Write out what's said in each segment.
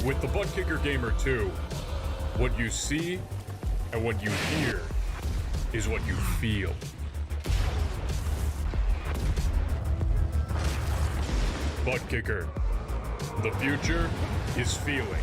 With the ButtKicker Gamer2, what you see and what you hear is what you feel. ButtKicker, the future is feeling.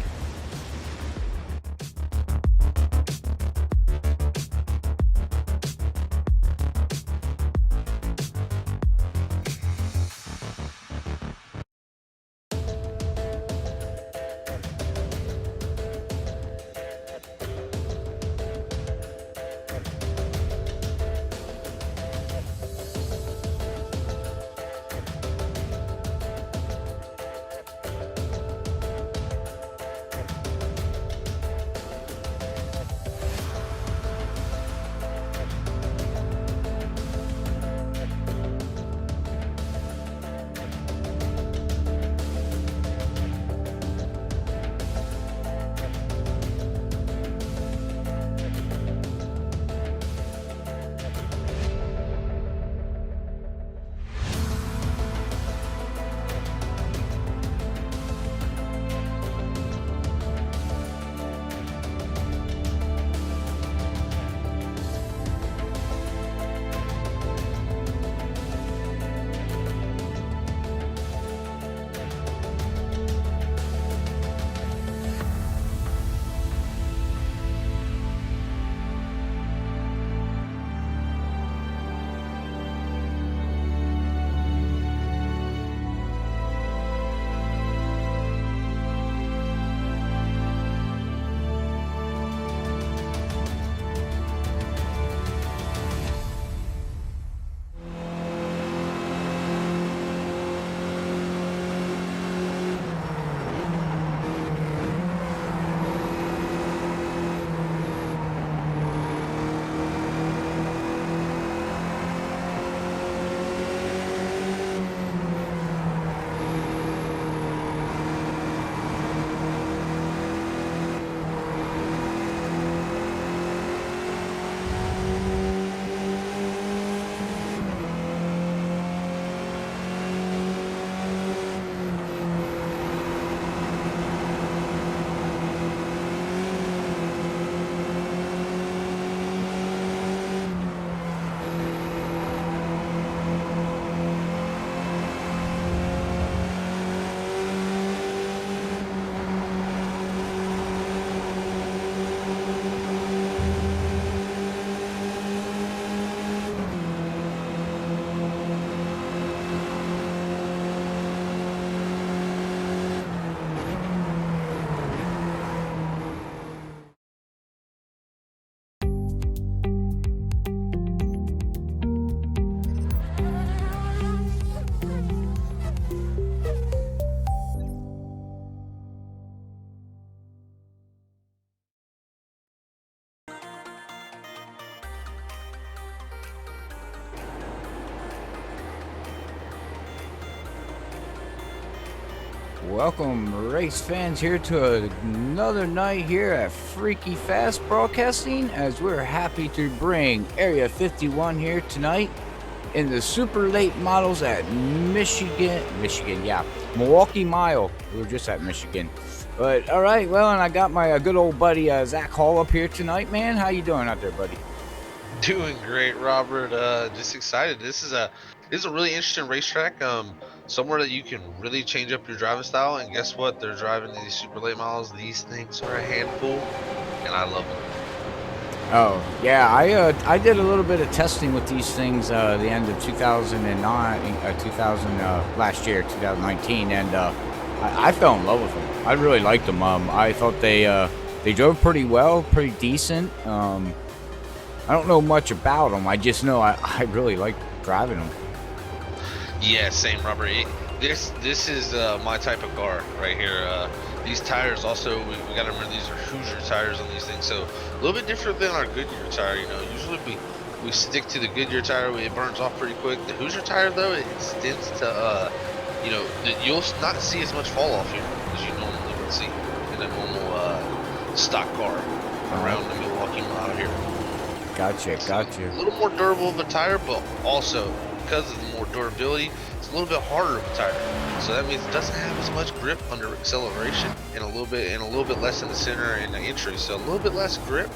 Welcome, race fans, here to another night here at Freaky Fast Broadcasting, as we're happy to bring Area 51 here tonight in the super late models at Michigan, yeah, Milwaukee Mile. We were just at Michigan. But all right, well, and I got my good old buddy Zach Hall up here tonight, man. How you doing out there, buddy? Doing great, Robert. Just excited. This is a really interesting racetrack. Somewhere that you can really change up your driving style. And guess what? They're driving these super late models. These things are a handful, and I love them. Oh yeah, I did a little bit of testing with these things the end of 2009, last year, 2019, and I fell in love with them. I really liked them. I thought they drove pretty well, pretty decent. I don't know much about them. I just know I really like driving them. Yeah, same, Robert. This is my type of car right here. These tires also, we got to remember these are Hoosier tires on these things, so a little bit different than our Goodyear tire. You know, usually we stick to the Goodyear tire, it burns off pretty quick. The Hoosier tire, though, it extends to, you know, you'll not see as much fall off here as you normally would see in a normal stock car around the Milwaukee mile here. Gotcha. A little more durable of a tire, but also because of the more durability, it's a little bit harder of a tire. So that means it doesn't have as much grip under acceleration, and a little bit less in the center and the entry. So a little bit less grip.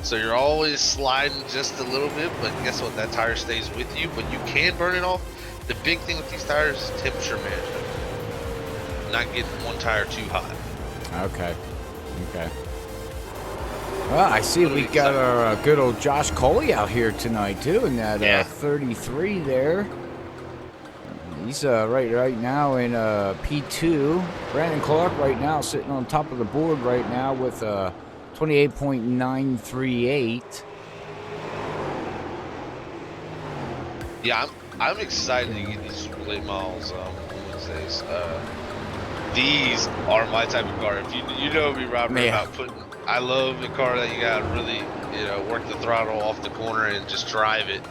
So you're always sliding just a little bit, but guess what? That tire stays with you, but you can burn it off. The big thing with these tires is temperature management. Not getting one tire too hot. Okay. Well, I see we got our good old Josh Coley out here tonight too, in that 33 there. He's right now in P2. Brandon Clark right now sitting on top of the board right now with 28.938. Yeah, I'm excited to get these super late models on Wednesdays. These are my type of car. If you know me, Robert, about putting. I love the car that you got really, work the throttle off the corner and just drive it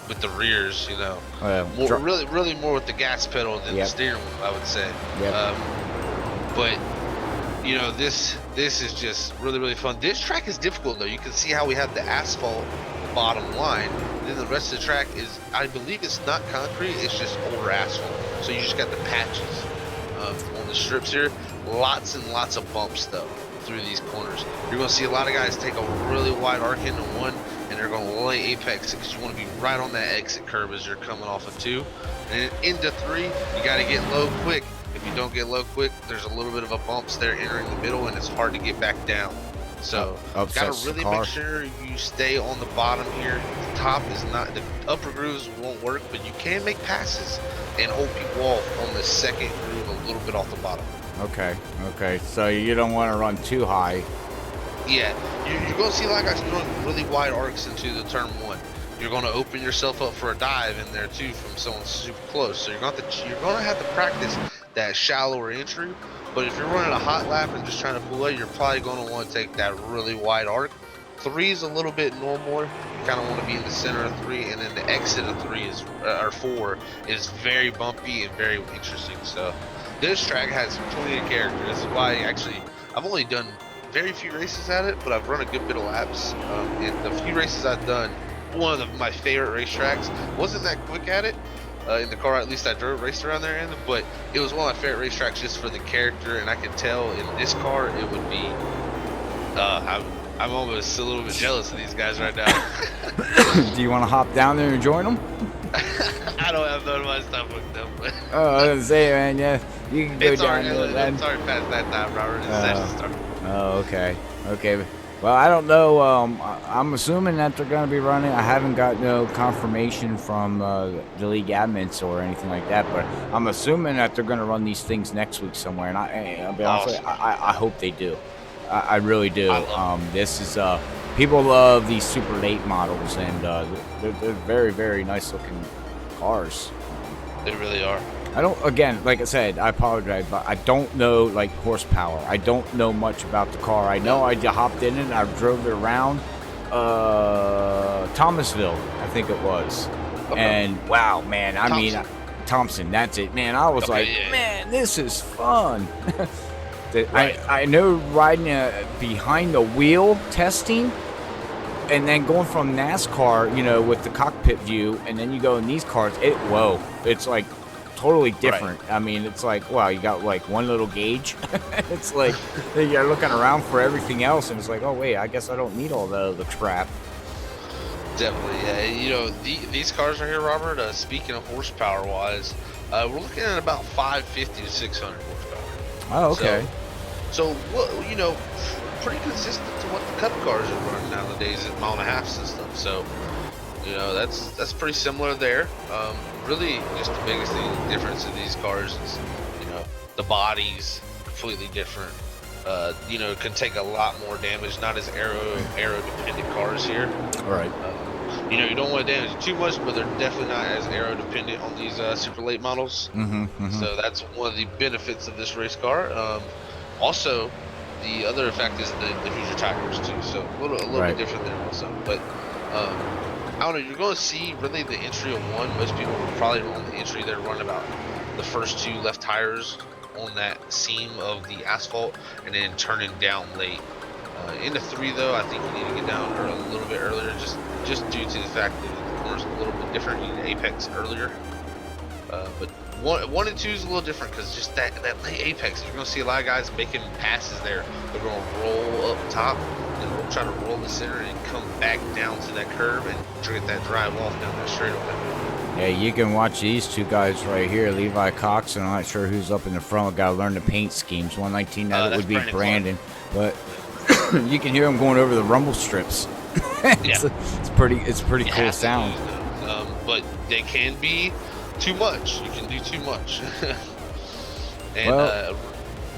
with the rears, really more with the gas pedal than the steering wheel, I would say. But this is just really, really fun. This track is difficult though. You can see how we have the asphalt bottom line. Then the rest of the track is, I believe it's not concrete, it's just older asphalt. So you just got the patches on the strips here. Lots and lots of bumps though through these corners. You're going to see a lot of guys take a really wide arc into one, and they're going to lay apex because you want to be right on that exit curve as you're coming off of 2. And then into 3, you got to get low quick. If you don't get low quick, there's a little bit of a bumps there entering the middle, and it's hard to get back down. So got to really make sure you stay on the bottom here. The top is not, the upper grooves won't work, but you can make passes and hold people off on the second groove a little bit off the bottom. Okay. So you don't want to run too high. Yeah, you're going to see a lot of guys throwing really wide arcs into the turn 1. You're going to open yourself up for a dive in there too from someone super close. So you're going to have to practice that shallower entry. But if you're running a hot lap and just trying to pull it, you're probably going to want to take that really wide arc. 3 is a little bit normal. You kind of want to be in the center of 3, and then the exit of 4 is very bumpy and very interesting. So this track has plenty of character. This is why I've only done very few races at it, but I've run a good bit of laps. And the few races I've done, one of my favorite racetracks. Wasn't that quick at it in the car, at least I raced around there in, but it was one of my favorite racetracks just for the character, and I could tell in this car it would be. I'm almost a little bit jealous of these guys right now. Do you want to hop down there and join them? I don't have none of my stuff with them. But I was gonna say, man, yeah, you can go down there. It's already past that time, Robert. Okay. Well, I don't know. I'm assuming that they're going to be running. I haven't got no confirmation from the league admins or anything like that, but I'm assuming that they're going to run these things next week somewhere. And I'll be honest with you, I hope they do. I really do. This is people love these super late models, and they're very, very nice looking cars. They really are. I don't, again, like I said, I apologize, but I don't know, like, horsepower. I don't know much about the car. I know I hopped in it and I drove it around Thomasville, I think it was. Okay. And, wow, man, Thompson, that's it. Man, I was man, this is fun. Right. I know riding behind the wheel testing and then going from NASCAR, with the cockpit view, and then you go in these cars, it's like totally different. Right. I mean, it's like, wow, you got like one little gauge. It's like you're looking around for everything else, and it's like, oh wait, I guess I don't need all the crap. Definitely, yeah. These cars right here, Robert. Speaking of horsepower wise, we're looking at about 550 to 600 horsepower. Oh, okay. So pretty consistent to what the Cup cars are running nowadays at 1.5 and stuff. So, that's pretty similar there. Really, just the biggest difference in these cars is, the body's completely different. Can take a lot more damage. Not as aero dependent cars here. All right. You don't want to damage too much, but they're definitely not as aero dependent on these super late models. So that's one of the benefits of this race car. Also, the other effect is the Hoosier tires too. So a little bit different there also. But I don't know. You're going to see really the entry of 1. Most people will probably on the entry they're running about the first 2 left tires on that seam of the asphalt, and then turning down late. Into 3 though, I think you need to get down a little bit earlier, just due to the fact that the corner's a little bit different. You need to apex earlier. But One and two is a little different because just that late apex, you're gonna see a lot of guys making passes there. They're gonna roll up top and we'll try to roll the center and come back down to that curve and get that drive off down that straightaway. Yeah, you can watch these two guys right here, Levi Cox, and I'm not sure who's up in the front. We got to learn the paint schemes. 119, that would be Brandon, but you can hear him going over the rumble strips. It's pretty cool sound. But they can be too much. You can do too much. And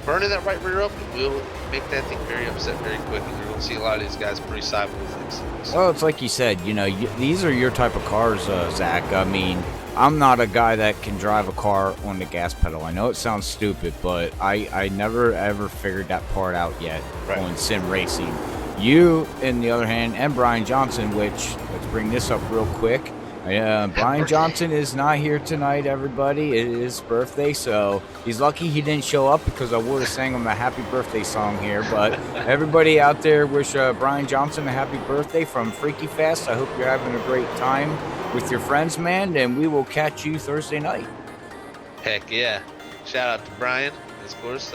burning that right rear up will make that thing very upset very quick. And you're going to see a lot of these guys pretty sideways things. Well, it's like you said, you know, these are your type of cars, Zach. I mean, I'm not a guy that can drive a car on the gas pedal. I know it sounds stupid, but I never ever figured that part out yet on sim racing. You, on the other hand, and Brian Johnson, which, let's bring this up real quick. Brian Johnson is not here tonight, everybody. It is his birthday, so he's lucky he didn't show up because I would have sang him a happy birthday song here. But everybody out there, wish Brian Johnson a happy birthday from Freaky Fast. I hope you're having a great time with your friends, man, and we will catch you Thursday night. Heck yeah. Shout out to Brian, of course,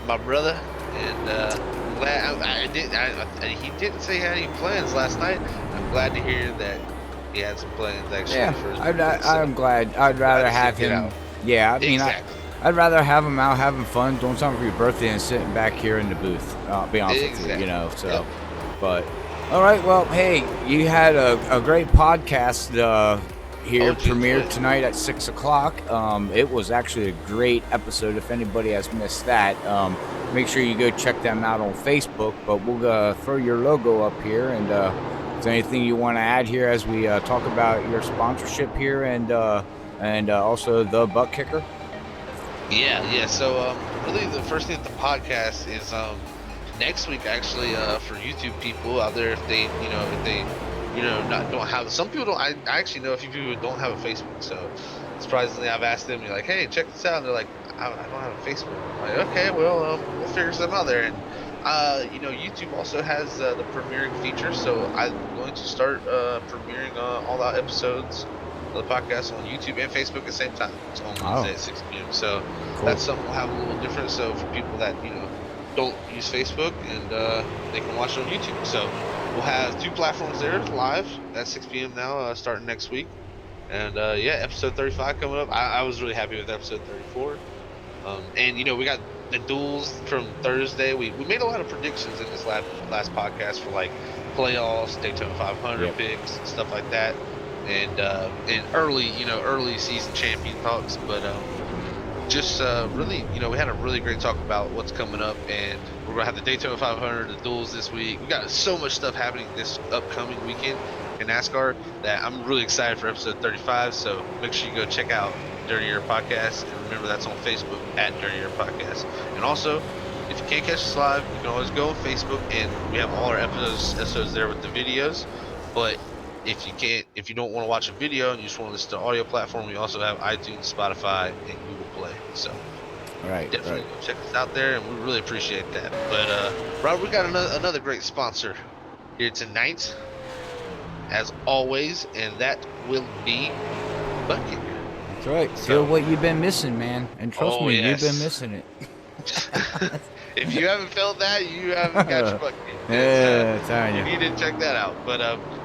my brother, and I'm glad he didn't say he had any plans last night. I'm glad to hear that he had some plans actually. Yeah, I'm glad. I'd rather have him. Yeah, I mean, exactly. I'd rather have him out having fun, doing something for your birthday, and sitting back here in the booth. I'll be honest with you, you know. So, but all right, well, hey, you had a great podcast here premiered tonight at 6 o'clock. It was actually a great episode. If anybody has missed that, make sure you go check them out on Facebook. But we'll throw your logo up here, and is there anything you want to add here as we talk about your sponsorship here and also the ButtKicker? Yeah. So really, the first thing with the podcast is next week actually for YouTube people out there, if they don't have, some people don't. I actually know a few people who don't have a Facebook. So surprisingly, I've asked them, like, hey, check this out, and they're like, I don't have a Facebook. I'm like, okay, well, we'll figure something out there. And YouTube also has the premiering feature, so I'm going to start premiering all the episodes of the podcast on YouTube and Facebook at the same time. It's on Wednesday at 6 p.m. So that's something we'll have a little different. So for people that don't use Facebook, and they can watch it on YouTube. So we'll have two platforms there live at 6 p.m. now, starting next week. And episode 35 coming up. I was really happy with episode 34. And we got the duels from Thursday. We made a lot of predictions in this last podcast for like playoffs, Daytona 500 picks, and stuff like that, and early season champion talks. But really, we had a really great talk about what's coming up, and we're gonna have the Daytona 500, the duels this week. We got so much stuff happening this upcoming weekend in NASCAR that I'm really excited for episode 35. So make sure you go check out Dirty Air Podcast, and remember that's on Facebook at Dirty Air Podcast. And also, if you can't catch us live, you can always go on Facebook, and we have all our episodes there with the videos. But if you don't want to watch a video and you just want to listen to the audio platform, we also have iTunes, Spotify, and Google Play. So definitely go check us out there, and we really appreciate that. But Rob, we got another great sponsor here tonight, as always, and that will be ButtKicker. That's right. Feel what you've been missing, man. And trust me, you've been missing it. If you haven't felt that, you haven't got your ButtKicker. Yeah, telling you. You need to check that out. But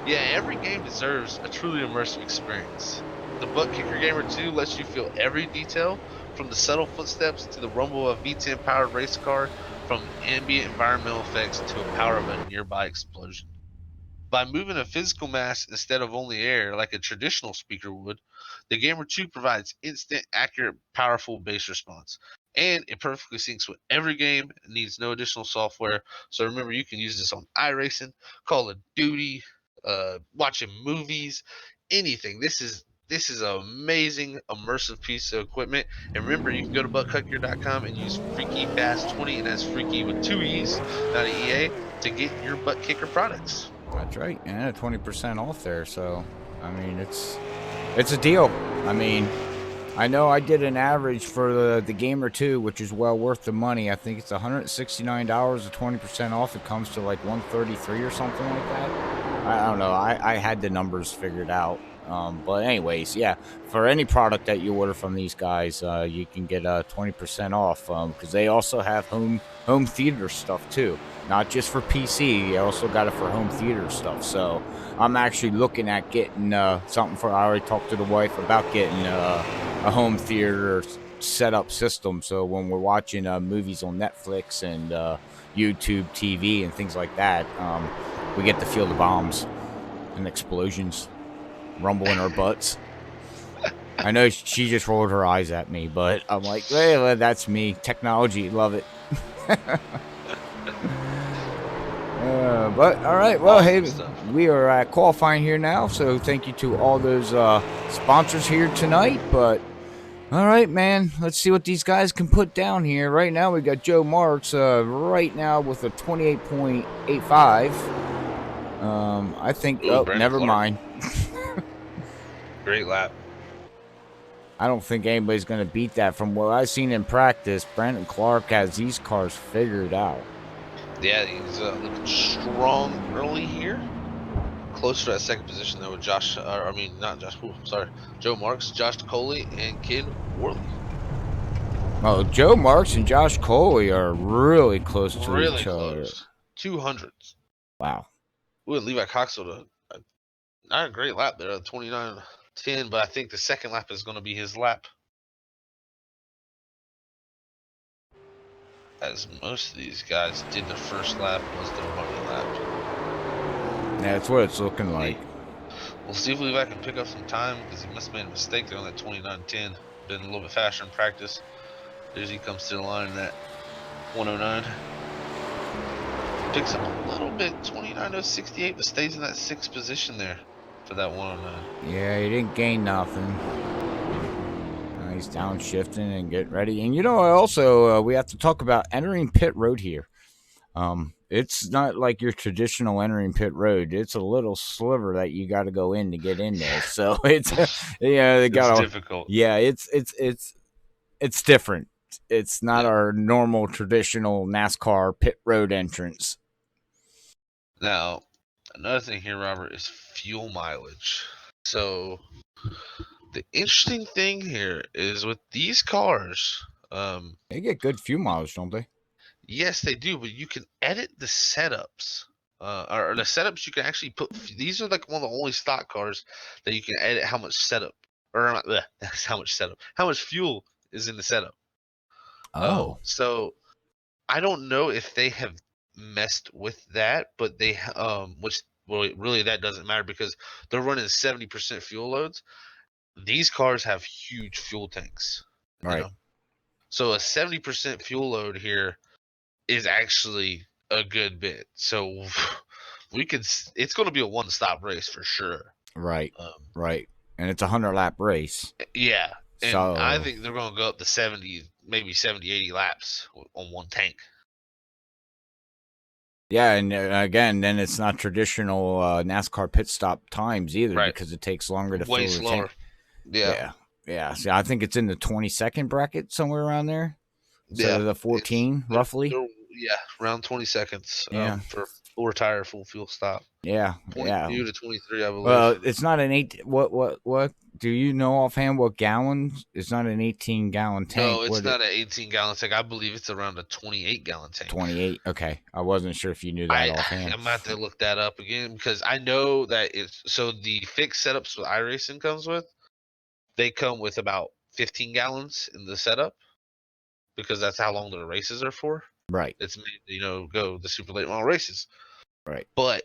every game deserves a truly immersive experience. The ButtKicker Gamer2 lets you feel every detail, from the subtle footsteps to the rumble of a V10 powered race car, from ambient environmental effects to the power of a nearby explosion. By moving a physical mass instead of only air like a traditional speaker would, the Gamer 2 provides instant, accurate, powerful bass response. And it perfectly syncs with every game and needs no additional software. So remember, you can use this on iRacing, Call of Duty, watching movies, anything. This is an amazing, immersive piece of equipment. And remember, you can go to ButtKicker.com and use FreakyFast20, and that's Freaky with 2 E's, not an EA, to get your ButtKicker products. That's right, and 20% off there. So, I mean, it's a deal. I mean, I know I did an average for the Gamer 2, which is well worth the money. I think it's $169 at 20% off. It comes to like $133 or something like that. I don't know. I had the numbers figured out. But anyways, yeah, for any product that you order from these guys, you can get 20% off because they also have home theater stuff too, not just for PC. They also got it for home theater stuff. So I'm actually looking at getting something for. I already talked to the wife about getting a home theater setup system. So when we're watching movies on Netflix and YouTube TV and things like that, we get to feel the bombs and explosions rumble in our butts. I know she just rolled her eyes at me, but I'm like, hey, that's me. Technology, love it. But all right, well, hey, we are at qualifying here now, so thank you to all those sponsors here tonight. But all right, man, let's see what these guys can put down here. Right now, we got Joe Marks right now with a 28.85. I think. Ooh, oh, Brandon never Clark. mind. Great lap. I don't think anybody's going to beat that. From what I've seen in practice, Brandon Clark has these cars figured out. Yeah, he's looking strong early here. Close to that second position though with Josh. I mean, not Josh. Ooh, sorry, Joe Marks, Josh Coley, and Ken Worley. Oh, Joe Marks and Josh Coley are really close to Really each other. close. 200s. Wow. Ooh, and Levi Cox with not a great lap there, 29.10, but I think the second lap is going to be his lap. As most of these guys did the first lap was their running lap. Yeah, that's what it's looking like. We'll see if Levi can pick up some time because he must have made a mistake there on that 29.10. Been a little bit faster in practice. There's he comes to the line in that 109. Picks up a little bit, 29.68, but stays in that sixth position there for that 109. Yeah, he didn't gain nothing. He's downshifting and getting ready. And you know, also we have to talk about entering pit road here. It's not like your traditional entering pit road. It's a little sliver that you got to go in to get in there. So it's yeah, they got difficult. Yeah, it's different. It's not our normal traditional NASCAR pit road entrance. Now, another thing here, Robert, is fuel mileage. So the interesting thing here is with these cars, they get good fuel mileage, don't they? Yes, they do, but you can edit the setups. Or the setups you can actually put. These are like one of the only stock cars that you can edit how much setup, or how much fuel is in the setup. Oh, so I don't know if they have messed with that, but they which well, really that doesn't matter because they're running 70% fuel loads. These cars have huge fuel tanks, right? You know? So a 70% fuel load here is actually a good bit. So it's going to be a one-stop race for sure. Right. Right. And it's a 100-lap race. Yeah. And so I think they're going to go up to 70, maybe 70, 80 laps on one tank. Yeah, and again, then it's not traditional NASCAR pit stop times either because it takes longer to fill the tank. Yeah. So I think it's in the 20-second bracket somewhere around there. So the 14 roughly. Around 20 seconds. For full tire, full fuel stop. 22 to 23, I believe. Well, it's not an 8. What? Do you know offhand what gallons? It's not an 18-gallon tank. No, it's not an 18-gallon tank. I believe it's around a 28-gallon tank. 28. Okay, I wasn't sure if you knew that offhand. I'm gonna have to look that up again because I know that it's so the fixed setups with iRacing comes with. They come with about 15 gallons in the setup because that's how long the races are for. Right. It's made go the super late model races. Right. But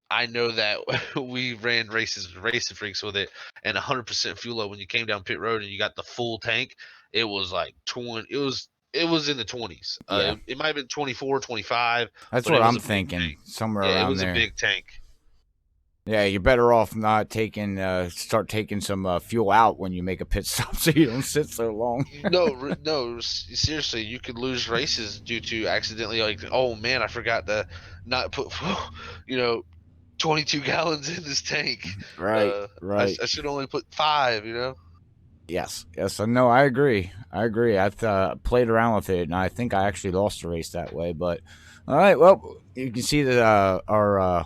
I know that we ran races with Racing Freaks with it, and 100% fuel load when you came down pit road and you got the full tank, it was like 20. It was in the 20s. It might have been 24, 25. That's what I'm thinking. Somewhere around there. It was a big tank. Yeah, you're better off not start taking some fuel out when you make a pit stop so you don't sit so long. No, seriously, you could lose races due to accidentally oh man, I forgot to not put 22 gallons in this tank. Right. I should only put 5, Yes. No, I agree. I've played around with it, and I think I actually lost a race that way. But all right, well, you can see that our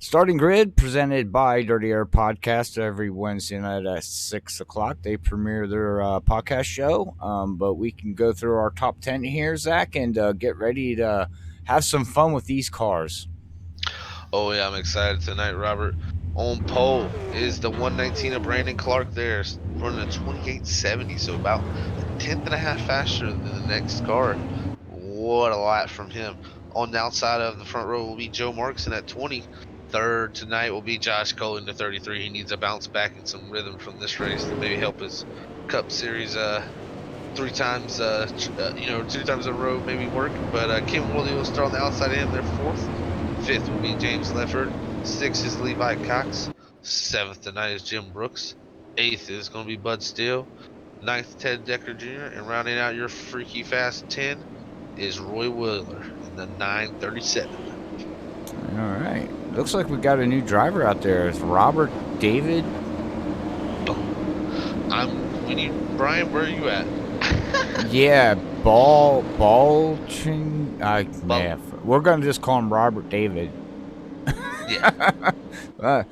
Starting Grid, presented by Dirty Air Podcast every Wednesday night at 6 o'clock. They premiere their podcast show, but we can go through our top 10 here, Zach, and get ready to have some fun with these cars. Oh yeah, I'm excited tonight, Robert. On pole is the 119 of Brandon Clark there, running a 28.70, so about a tenth and a half faster than the next car. What a lap from him. On the outside of the front row will be Joe Markson at 20. Third tonight will be Josh Cole in the 33. He needs a bounce back and some rhythm from this race to maybe help his Cup Series 3 times, 2 times in a row maybe work. But Kim Worley will start on the outside of him. They're fourth. Fifth will be James Lefford. Sixth is Levi Cox. Seventh tonight is Jim Brooks. Eighth is going to be Bud Steele. Ninth, Ted Decker Jr. And rounding out your freaky fast 10 is Roy Wheeler in the 937. All right. Looks like we got a new driver out there. It's Robert David. Brian, where are you at? Yeah, Baldwin. We're going to just call him Robert David. Yeah.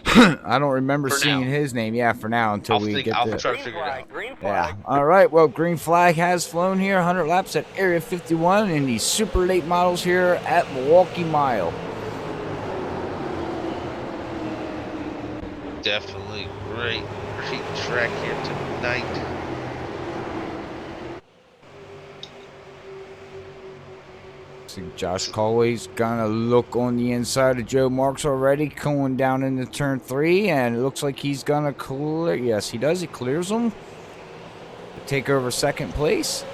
I don't remember For seeing now. his name. Yeah, for now until we get I'll there. try to figure it out. Yeah. All right. Well, green flag has flown here. 100 laps at Area 51 in these super late models here at Milwaukee Mile. Definitely great track here tonight. See, Josh Colway's gonna look on the inside of Joe Marks already, going down into turn 3, and it looks like he's gonna clear. Yes, he does. He clears them. Take over second place.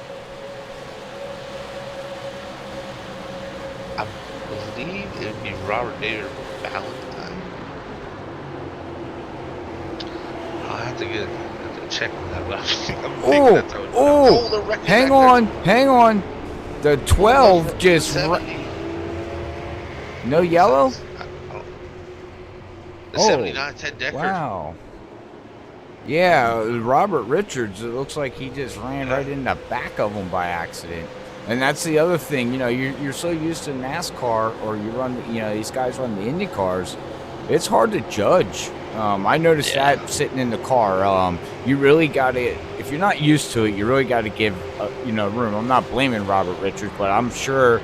I believe it would be Robert David Valentine. I'll have to check on that, but I'm thinking that's how it's done. Hang on. The 12 just... 70. No yellow? The 79, Ted Decker. Wow. Yeah, Robert Richards, it looks like he just ran right in the back of him by accident. And that's the other thing, you're so used to NASCAR, or you run, these guys run the Indy cars. It's hard to judge. I noticed that sitting in the car. You really got to, if you're not used to it, you really got to give, room. I'm not blaming Robert Richards, but I'm sure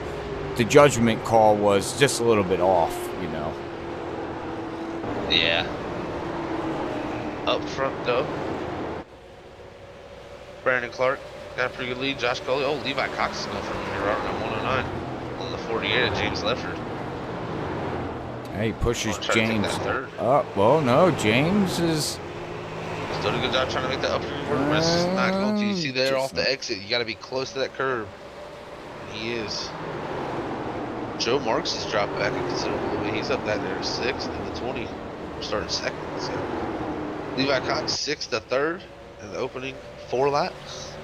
the judgment call was just a little bit off, Yeah. Up front, though, Brandon Clark got a pretty good lead. Josh Coley. Oh, Levi Cox is going from here right on 109 on the 48 of James Lefford. He pushes James third. up. Well, no, James is... He's doing a good job trying to make the upper corner, but it's just not going to. You see there off the exit, you got to be close to that curb. And he is. Joe Marks has dropped back a considerable bit. He's up that there 6th and the 20. We're starting 2nd. So Levi Cox 6th to 3rd in the opening 4 laps.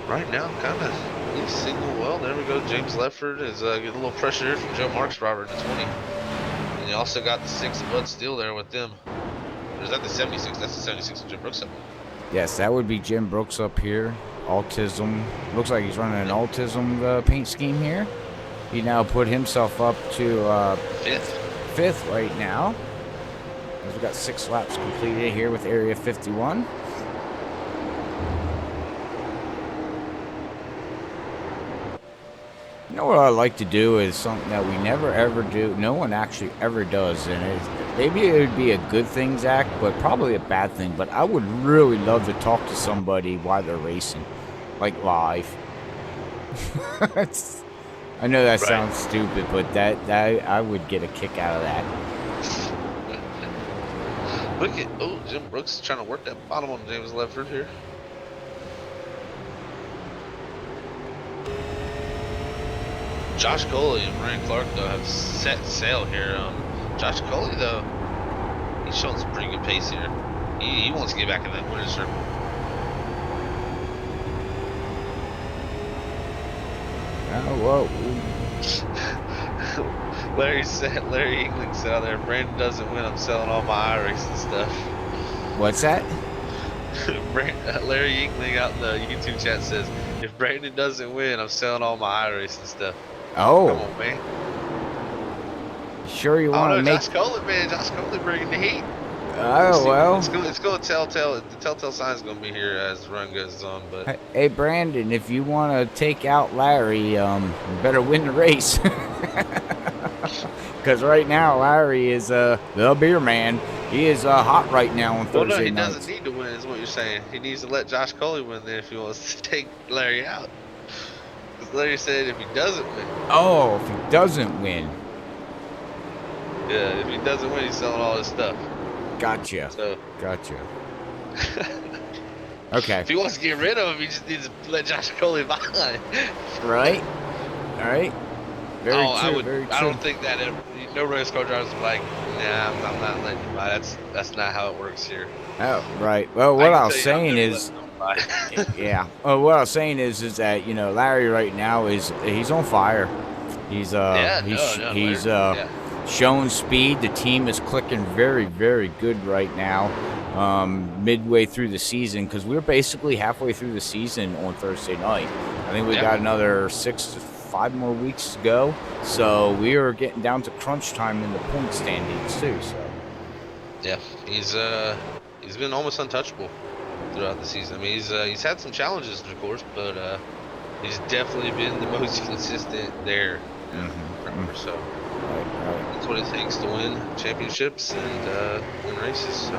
Right now, kind of single. Well, there we go. James Lefford is getting a little pressure here from Joe Marks, Robert, in the 20. And you also got the 6 of Bud Steele there with them. Or is that the 76? That's the 76 of Jim Brooks up. Yes, that would be Jim Brooks up here. Autism. Looks like he's running an autism paint scheme here. He now put himself up to 5th right now. We've got 6 laps completed here with Area 51. You know what I like to do is something that we never ever do. No one actually ever does, and maybe it would be a good thing, Zach, but probably a bad thing. But I would really love to talk to somebody while they're racing, like live. I know that sounds stupid, but that I would get a kick out of that. Look at Jim Brooks is trying to work that bottom on James Lefford here. Josh Coley and Brian Clark, though, have set sail here. Josh Coley, though, he's showing some pretty good pace here. He wants to get back in that winner's circle. Larry Engling said out there, Brandon doesn't win, I'm selling all my iRacing stuff. What's that? Larry Inkling out in the YouTube chat says, if Brandon doesn't win, I'm selling all my iRacing stuff. Come Oh, on, man. sure you I want don't to know, make? Josh Coley, man. Josh Coley bringing the heat. We'll Oh see. well. It's gonna telltale. The telltale sign's gonna be here as the run goes on. But Hey Brandon, if you want to take out Larry, you better win the race. Because right now Larry is the beer man. He is hot right now on well, no, Thursday he doesn't nights. need to win. Is what you're saying. He needs to let Josh Coley win then if he wants to take Larry out. Because Larry said if he doesn't win, Oh, if he doesn't win, yeah, if he doesn't win, he's selling all his stuff. gotcha. So Gotcha. Okay. if he wants to get rid of him, he just needs to let Josh Coley behind. Right. All right. Very true. Very true. I don't think that no race car drivers are like, nah, I'm not letting you buy. That's not how it works here. Oh, right. Well, what I was saying is, buy. yeah. Well, what I was saying is that Larry right now he's on fire. He's showing speed. The team is clicking very, very good right now. Midway through the season, because we're basically halfway through the season on Thursday night. I think we got another 6 to 5 more weeks to go. So we are getting down to crunch time in the point standings too. So yeah, he's been almost untouchable throughout the season. I mean, he's had some challenges, of course, but he's definitely been the most consistent there. So right. that's what it takes to win championships and win races. So.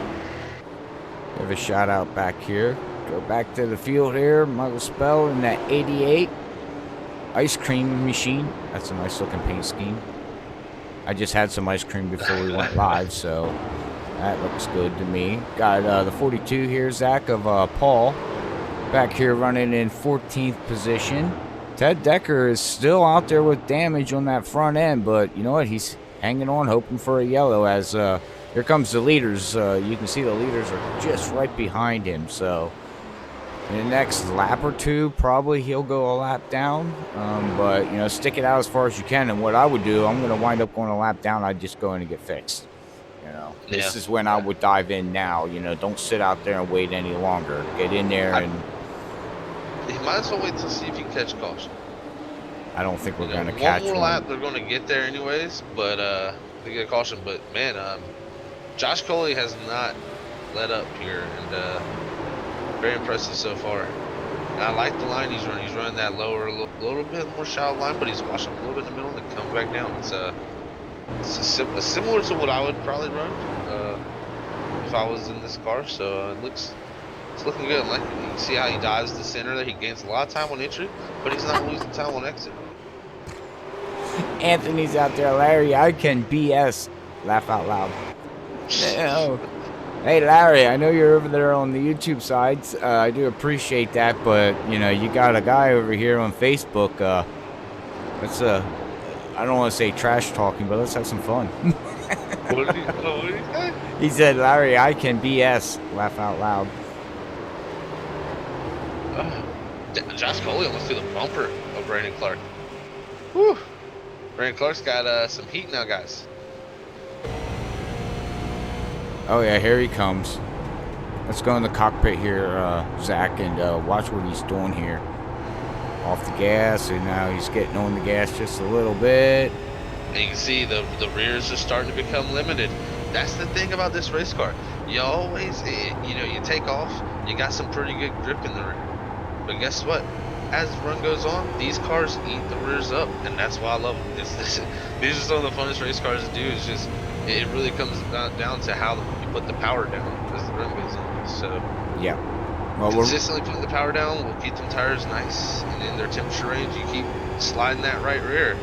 Give a shout out back here. Go back to the field here. Michael Spell in that 88 ice cream machine. That's a nice looking paint scheme. I just had some ice cream before we went live, so that looks good to me. Got the 42 here, Zach, of Paul. Back here running in 14th position. Ted Decker is still out there with damage on that front end, but you know what? He's hanging on, hoping for a yellow as here comes the leaders. You can see the leaders are just right behind him. So in the next lap or two, probably he'll go a lap down. But, stick it out as far as you can. And what I would do, I'm going to wind up going a lap down. I'd just go in and get fixed. This is when I would dive in now. Don't sit out there and wait any longer. Get in there and... You might as well wait to see if you can catch caution. I don't think we're going to catch one. One more lap, they're going to get there anyways, but they get a caution. But, man, Josh Coley has not let up here, and very impressive so far. And I like the line he's running. He's running that lower, a little bit more shallow line, but he's washing a little bit in the middle and then coming back down. It's similar to what I would probably run if I was in this car. So it's looking good. Like, you can see how he dives the center there. He gains a lot of time on entry, but he's not losing time on exit. Anthony's out there. Larry, I can BS. Laugh out loud. Hey, Larry, I know you're over there on the YouTube sides. I do appreciate that, but, you got a guy over here on Facebook. I don't want to say trash talking, but let's have some fun. What did he say? He said, Larry, I can BS. Laugh out loud. Josh Coley almost threw the bumper of Brandon Clark. Whew. Brandon Clark's got some heat now, guys. Oh, yeah, here he comes. Let's go in the cockpit here, Zach, and watch what he's doing here. Off the gas, and now he's getting on the gas just a little bit. And you can see the rears are starting to become limited. That's the thing about this race car. You always, you take off, you got some pretty good grip in the rear. But guess what? As the run goes on, these cars eat the rears up, and that's why I love them. These are some of the funnest race cars to do. It's just, it really comes down to how you put the power down as the run goes on. So, yeah. Well, consistently putting the power down will keep them tires nice, and in their temperature range, you keep sliding that right rear.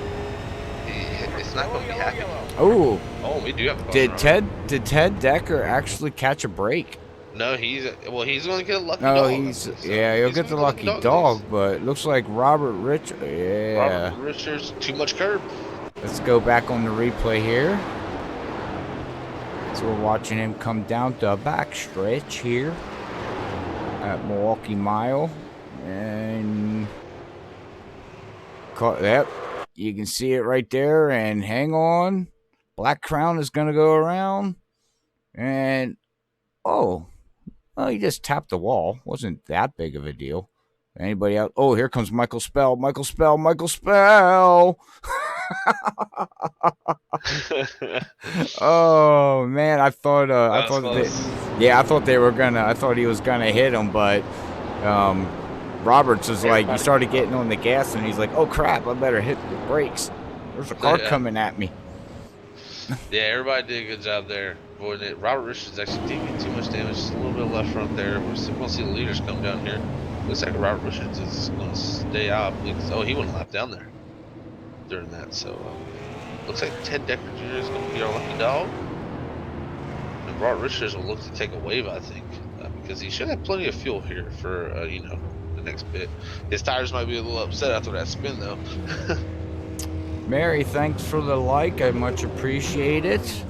It's not going to be happy. Oh, we do have a Did Ted Decker actually catch a break? No, he's going to get a lucky dog. No, he'll get the lucky dog, but it looks like Robert Richards, too much curb. Let's go back on the replay here. So we're watching him come down the back stretch here at Milwaukee Mile, and yep, you can see it right there. And hang on, Black Crown is going to go around, and Oh, he just tapped the wall. Wasn't that big of a deal. Anybody out? Oh, here comes Michael Spell. Michael Spell. Michael Spell. Oh man, I That was thought that, close. yeah, I thought he was gonna hit him, but um, Roberts is like, he started getting on the gas, and he's like, oh crap, I better hit the brakes. There's a car Yeah. coming at me. Yeah, everybody did a good job there avoiding it. Robert Richards actually didn't get too much damage, just a little bit of left front there. We're still going to see the leaders come down here. Looks like Robert Richards is going to stay out. Oh, he went a lap down there during that. So, looks like Ted Decker Jr. is going to be our lucky dog. And Robert Richards will look to take a wave, I think, because he should have plenty of fuel here for, you know, the next bit. His tires might be a little upset after that spin, though. Mary, thanks for the like. I much appreciate it.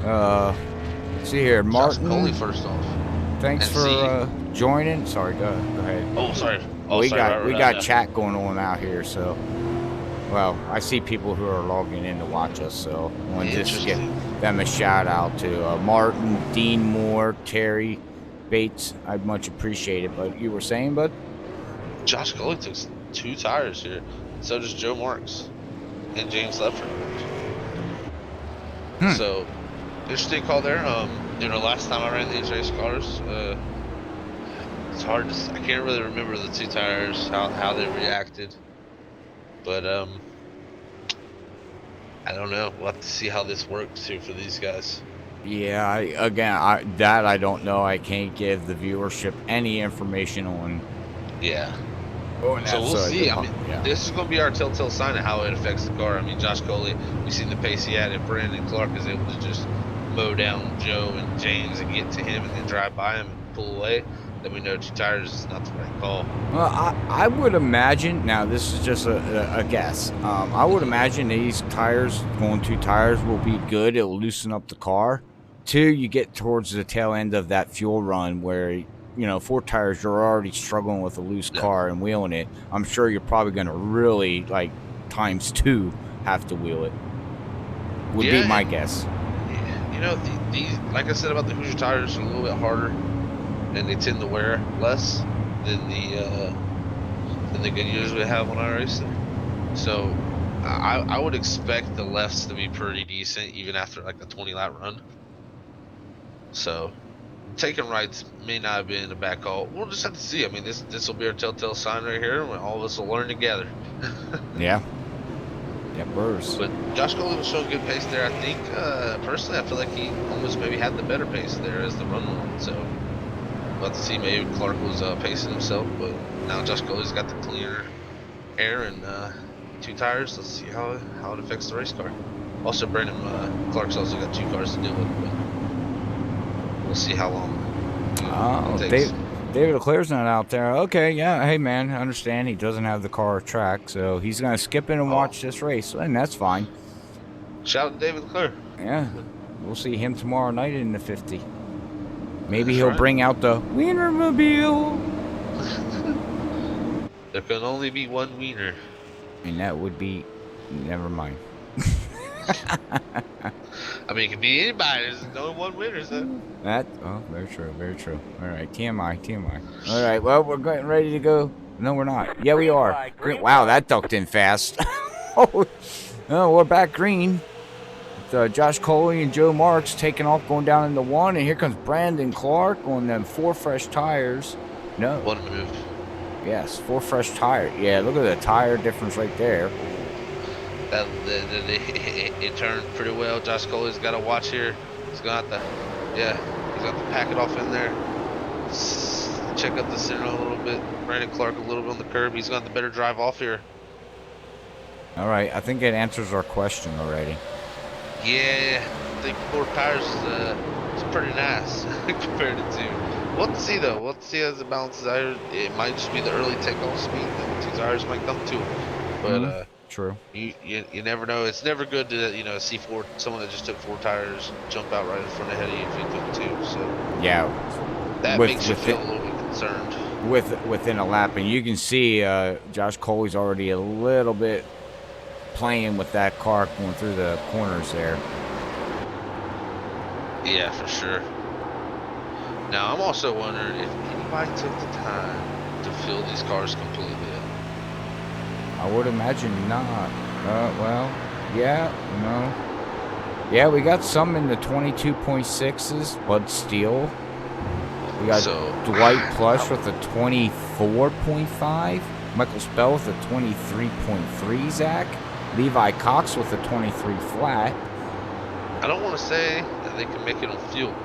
Let's see here, Martin. Josh Coley first off. Thanks for joining. Sorry, go ahead. Oh, sorry. Oh, we sorry, got chat going on out here, so. Well, I see people who are logging in to watch us, so I want to just give them a shout out to Martin, Dean Moore, Terry Bates. I'd much appreciate it. But you were saying, bud? Josh Coley took 2 tires here. So does Joe Marks and James Leffert. So, interesting call there. You know, last time I ran these race cars, it's hard to, I can't really remember the 2 tires, how they reacted. But, I don't know. We'll have to see how this works too for these guys. Yeah, I don't know. I can't give the viewership any information on. Yeah. On So we'll see. I mean, yeah. this is going to be our telltale sign of how it affects the car. I mean, Josh Coley, we've seen the pace he had, and Brandon Clark is able to just mow down Joe and James and get to him and then drive by him and pull away. Then we know 2 tires is not the right call. Well, I would imagine, now this is just a guess, I would imagine these tires, going 2 tires, will be good. It will loosen up the car. 2, you get towards the tail end of that fuel run where, you know, 4 tires, you're already struggling with a loose car and wheeling it. I'm sure you're probably going to really, like, ×2 have to wheel it. Would be my guess. Yeah, you know, these, like I said about the Hoosier tires, are a little bit harder, and they tend to wear less than the Goodyears we have on iRacing. So I would expect the lefts to be pretty decent even after like a 20 lap run. So taking rights may not have been a bad call. We'll just have to see. I mean, this will be our telltale sign right here, and all of us will learn together. Yeah. Yeah, Burrs. But Josh Coley was showing good pace there. I think personally, I feel like he almost maybe had the better pace there as the run went. So we'll have to see. Maybe Clark was pacing himself, but now Josh Coley's got the cleaner air and 2 tires. Let's see how it affects the race car. Also, Brandon Clark's also got 2 cars to deal with, but we'll see how long it takes. David Leclerc's not out there. Okay, yeah, hey man, I understand he doesn't have the car or track, so he's gonna skip in and watch this race, and that's fine. Shout out to David Leclerc. Yeah, we'll see him tomorrow night in the 50. Maybe That's he'll right. bring out the Wienermobile. There can only be one wiener. And that would be, never mind. I mean, it could be anybody. There's no one winner, so. Very true, very true. All right, TMI. All right, well, we're getting ready to go. No, we're not. Yeah, we are. Green. Wow, that ducked in fast. Oh, we're back green. With, Josh Coley and Joe Marks taking off, going down into 1, and here comes Brandon Clark on them 4 fresh tires. No. One move. Yes, 4 fresh tires. Yeah, look at the tire difference right there. It turned pretty well. Josh Coley's got to watch here. He's gonna have to, he's got to pack it off in there. Check up the center a little bit. Brandon Clark a little bit on the curb. He's got the better drive off here. All right, I think it answers our question already. Yeah, I think 4 tires is pretty nice compared to 2. We'll have to see though. We'll have to see as it balances out. It might just be the early takeoff speed that 2 tires might come to. But true. You never know. It's never good to see someone that just took 4 tires jump out right in front ahead of you if you took 2. So yeah, that makes you feel a little bit concerned. Within a lap, and you can see Josh Coley's already a little bit playing with that car going through the corners there. Yeah, for sure. Now, I'm also wondering if anybody took the time to fill these cars completely up. I would imagine not. Well, yeah, no. Yeah, we got some in the 22.6s, Bud Steele. We got Dwight Plush with a 24.5. Michael Spell with a 23.3, Zach. Levi Cox with a 23 flat. I don't want to say that they can make it on fuel.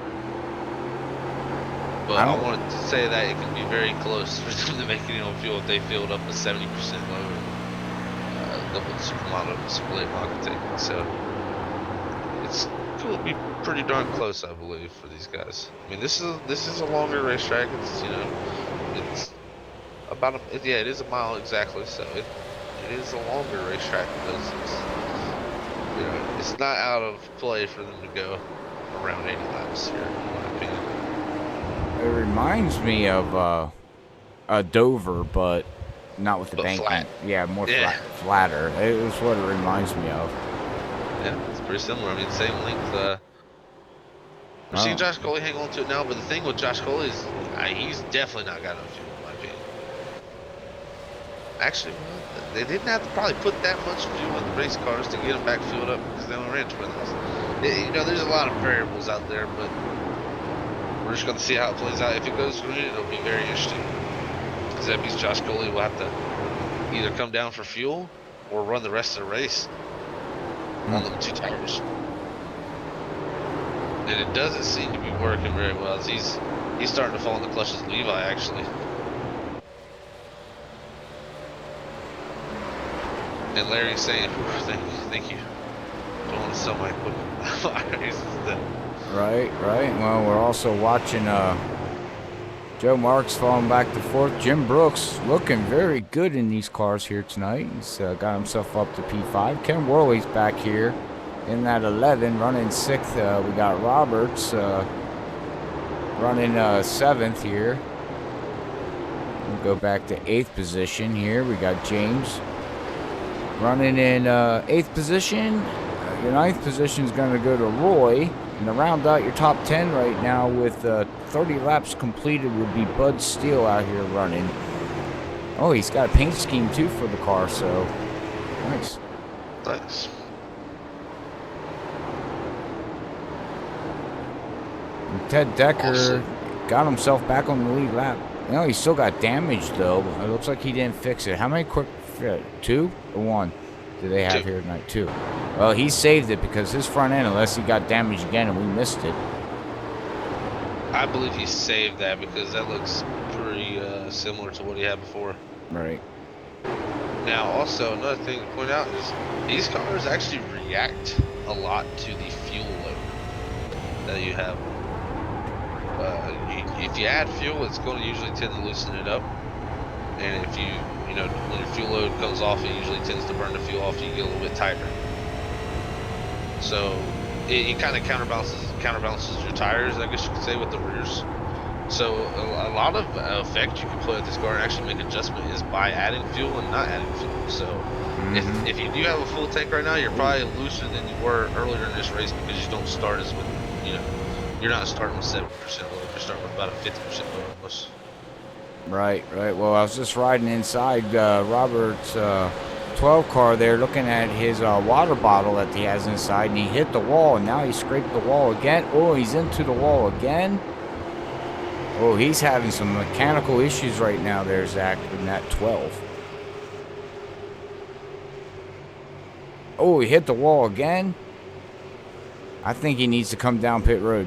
But I wanted to say that it can be very close for them to make it on fuel if they filled up a 70% load. Double supermodel split pocket tank. So it's going to be pretty darn close, I believe, for these guys. I mean, this is a longer racetrack. It's it's about it is a mile exactly. So it is a longer racetrack because it's not out of play for them to go around 80 laps here, in my opinion. It reminds me of Dover, but not with the bank. Flat. Yeah, more flatter. It is what it reminds me of. Yeah, it's pretty similar. I mean, same length. We're seeing Josh Coley hang on to it now, but the thing with Josh Coley is he's definitely not got enough fuel, in my opinion. Actually, they didn't have to probably put that much fuel in the race cars to get them back filled up because they only ran 20 laps. There's a lot of variables out there, but we're just going to see how it plays out. If it goes green, it'll be very interesting. Because that means Josh Coley will have to either come down for fuel or run the rest of the race on them 2 tires. And it doesn't seem to be working very well. As he's starting to fall in the clutches of Levi, actually. And Larry's saying, thank you. Don't want to sell my equipment. Right. Well, we're also watching Joe Marks falling back to 4th. Jim Brooks looking very good in these cars here tonight. He's got himself up to P5. Ken Worley's back here in that 11, running 6th. We got Roberts running 7th here. We'll go back to 8th position here. We got James running in 8th position. Your 9th position is going to go to Roy. And to round out your top 10 right now with 30 laps completed would be Bud Steele out here running. Oh, he's got a paint scheme too for the car, so nice. Nice. And Ted Decker got himself back on the lead lap. He still got damage though. It looks like he didn't fix it. How many quick 2 or 1 do they have here tonight? 2. Well, he saved it because his front end, unless he got damaged again and we missed it. I believe he saved that because that looks pretty similar to what he had before. Right. Now, also, another thing to point out is these cars actually react a lot to the fuel load that you have. If you add fuel, it's going to usually tend to loosen it up. And if when your fuel load comes off, it usually tends to burn the fuel off. You get a little bit tighter. So it kind of counterbalances your tires, I guess you could say, with the rears. So a lot of effect you can play with this car and actually make adjustment is by adding fuel and not adding fuel. So if you do have a full tank right now, you're probably looser than you were earlier in this race because you don't start as with you're not starting with 70% load. You're starting with about a 50% load almost. Right. Well, I was just riding inside Robert's 12 car there, looking at his water bottle that he has inside, and he hit the wall, and now he scraped the wall again. Oh, he's into the wall again. Oh, he's having some mechanical issues right now there, Zach, in that 12. Oh, he hit the wall again. I think he needs to come down pit road.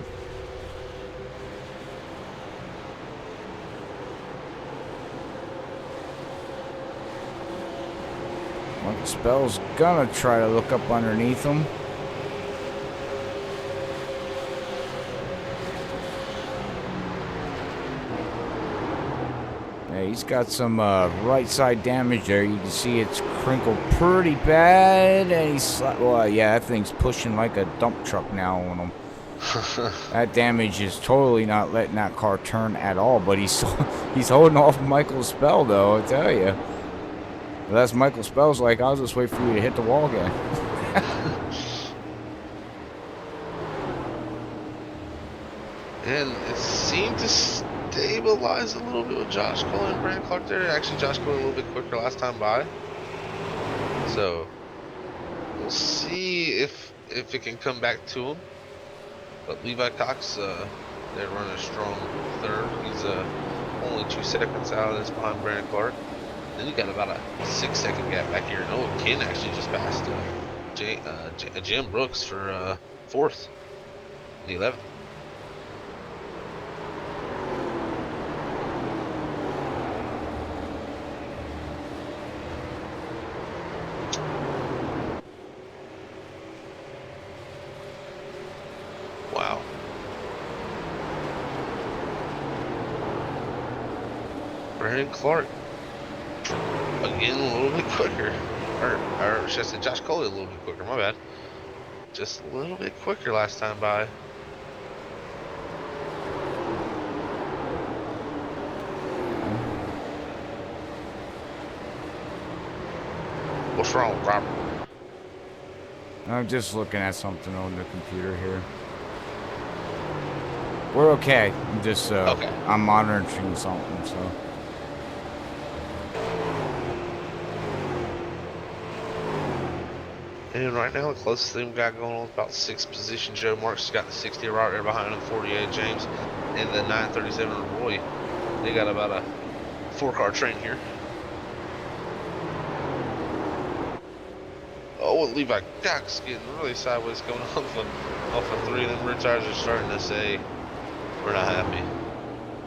Spell's gonna try to look up underneath him. Yeah, he's got some right side damage there. You can see it's crinkled pretty bad, and that thing's pushing like a dump truck now on him. That damage is totally not letting that car turn at all. But he's holding off Michael Spell though, I tell you. Well, that's Michael Spell's like, I'll just wait for you to hit the wall again. And it seemed to stabilize a little bit with Josh Cole and Brandon Clark there. Actually, Josh Cole a little bit quicker last time by. So we'll see if it can come back to him. But Levi Cox, they're running a strong third. He's only 2 seconds out of this behind Brandon Clark. Then you got about a 6-second gap back here. No, Ken actually just passed Jim Brooks for 4th, the 11th. Wow. Brandon Clark again a little bit quicker, or should I say Josh Coley a little bit quicker? My bad. Just a little bit quicker last time by. What's wrong with Robert? I'm just looking at something on the computer here. We're okay. I'm just Okay. I'm monitoring something, so. And right now, the closest thing we got going on is about 6th position. Joe Marks got the 60 right there behind him, 48 James, and the 937 Roy. They got about a 4-car train here. Oh, and Levi Cox getting really sideways coming off of 3 of them rear tires are starting to say we're not happy.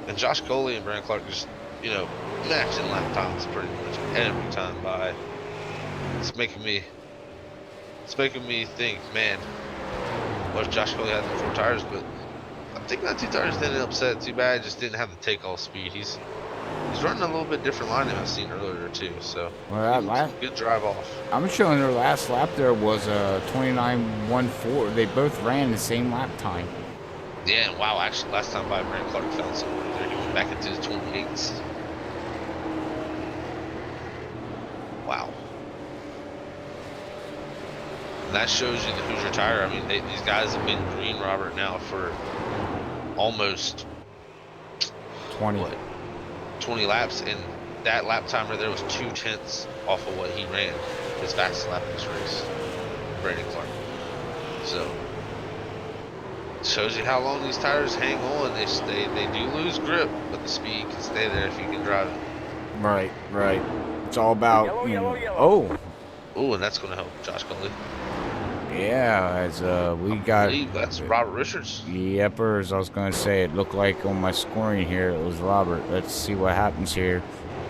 And Josh Coley and Brandon Clark just, you know, matching lap times pretty much every time by. It's making me think, man, what if Josh Coley had the 4 tires, but I think that 2 tires didn't upset too bad, just didn't have the takeoff speed. He's running a little bit different line than I've seen earlier too, so Well, good drive off. I'm showing their last lap there was 29.14. They both ran the same lap time. Yeah, and wow, actually last time by Brandon Clark found somewhere there. He went back into the 28s. Wow. And that shows you the Hoosier tire. I mean, these guys have been green, Robert, now for almost 20 laps, and that lap time right there was 2/10 off of what he ran his fastest lap in this race, Brandon Clark. So it shows you how long these tires hang on. They do lose grip, but the speed can stay there if you can drive it. Right. It's all about oh. Oh, and that's going to help Josh Coley. Yeah, as we got. I believe that's Robert Richards. Yepers, I was gonna say it looked like on my scoring here it was Robert. Let's see what happens here.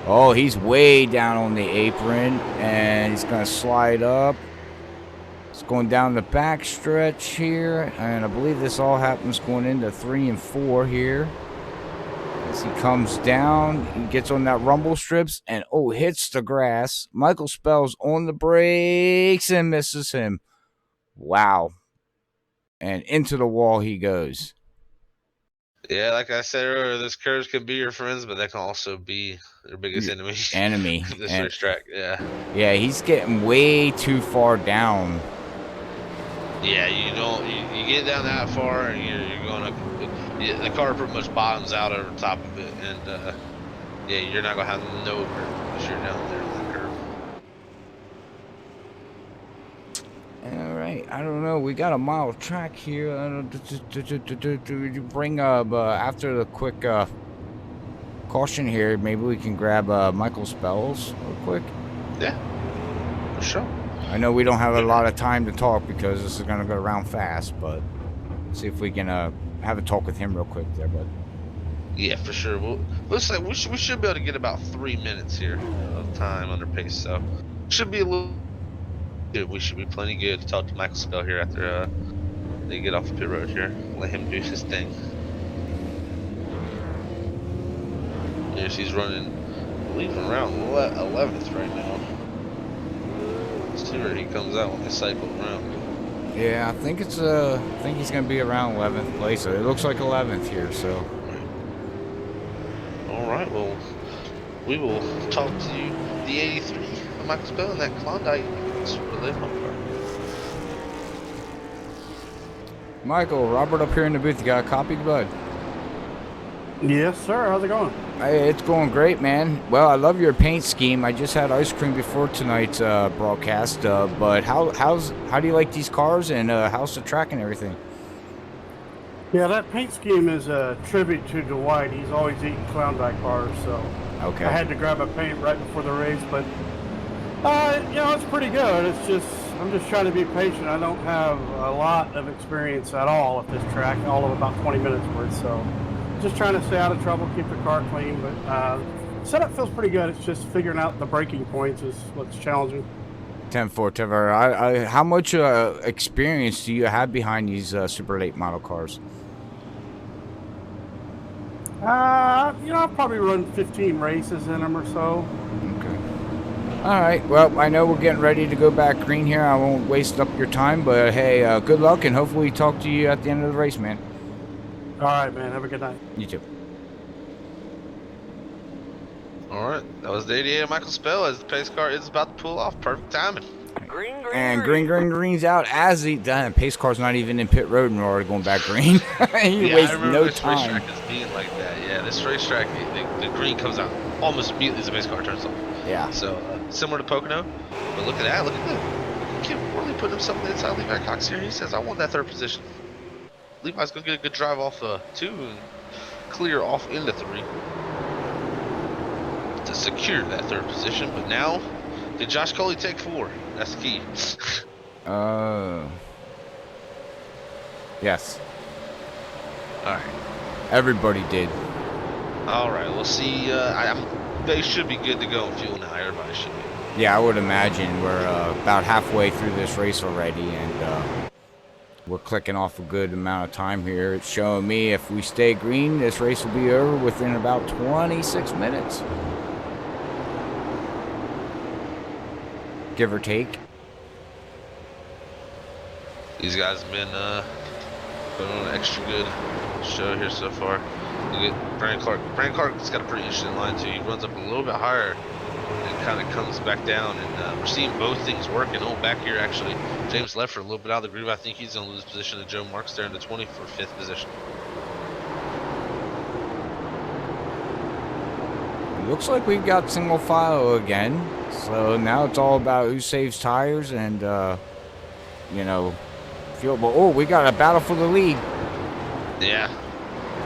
Oh, he's way down on the apron and he's gonna slide up. It's going down the back stretch here, and I believe this all happens going into 3 and 4 here. As he comes down, he gets on that rumble strips and hits the grass. Michael Spell's on the brakes and misses him. Wow. And into the wall he goes. Yeah, like I said earlier, those curves can be your friends, but they can also be their biggest enemy. This racetrack, yeah. Yeah, he's getting way too far down. Yeah, you get down that far, and you're gonna the car pretty much bottoms out over top of it, and yeah, you're not gonna have no grip unless you're down there on that curve. All right, I don't know. We got a mile track here. I don't bring up after the quick caution here. Maybe we can grab Michael Spells real quick. Yeah, for sure. I know we don't have a lot of time to talk because this is gonna go around fast, but see if we can have a talk with him real quick there, bud. Yeah, for sure. Looks like we should be able to get about 3 minutes here of time under pace, so should be a little. We should be plenty good to talk to Michael Spell here after they get off the pit road here. Let him do his thing. Yes, he's running, I believe, around 11th right now. Let's see where he comes out when they cycle around. Yeah, I think he's gonna be around 11th place. It looks like 11th here, so. All right, well, we will talk to you, the 83 of Michael Spell in that Klondike. Michael, Robert up here in the booth. You got a copy, bud? Yes, sir. How's it going? Hey, it's going great, man. Well, I love your paint scheme. I just had ice cream before tonight's broadcast. But how do you like these cars, and how's the track and everything? Yeah, that paint scheme is a tribute to Dwight. He's always eating Klondike bars, so I Okay. had to grab a paint right before the race. But it's pretty good. It's just I'm just trying to be patient. I don't have a lot of experience at all at this track, all of about 20 minutes worth. So just trying to stay out of trouble, keep the car clean. But setup feels pretty good. It's just figuring out the braking points is what's challenging. 10-4, 10 how much experience do you have behind these super late model cars? I've probably run 15 races in them or so. Okay. All right. Well, I know we're getting ready to go back green here. I won't waste up your time, but hey, good luck, and hopefully talk to you at the end of the race, man. All right, man. Have a good night. You too. All right, that was the 88 of Michael Spell as the pace car is about to pull off. Perfect timing. And green's out as the pace car's not even in pit road and we're already going back green. He Yeah, I wastes remember no this time. racetrack as being like that. Yeah, this racetrack, the green comes out almost immediately as the pace car turns off. Yeah. So similar to Pocono, but look at that. Look at the kid really putting himself on the inside. Levi Cox here. He says, "I want that third position." Levi's gonna get a good drive off 2 and clear off into 3 to secure that third position. But now, did Josh Coley take 4? That's the key. Yes. All right. Everybody did. All right. We'll see. They should be good to go in fuel now. Everybody should be. Yeah, I would imagine we're about halfway through this race already, and we're clicking off a good amount of time here. It's showing me if we stay green, this race will be over within about 26 minutes. Give or take. These guys have been putting on an extra good show here so far. Look at Brandon Clark. Brandon Clark's got a pretty interesting line too. He runs up a little bit higher and kind of comes back down, and we're seeing both things working. Oh, back here actually, James Leffert a little bit out of the groove. I think he's gonna lose position to Joe Marks there in the 20 for 5th position. Looks like we've got single file again. So now it's all about who saves tires and, fuel. But, oh, we got a battle for the lead. Yeah.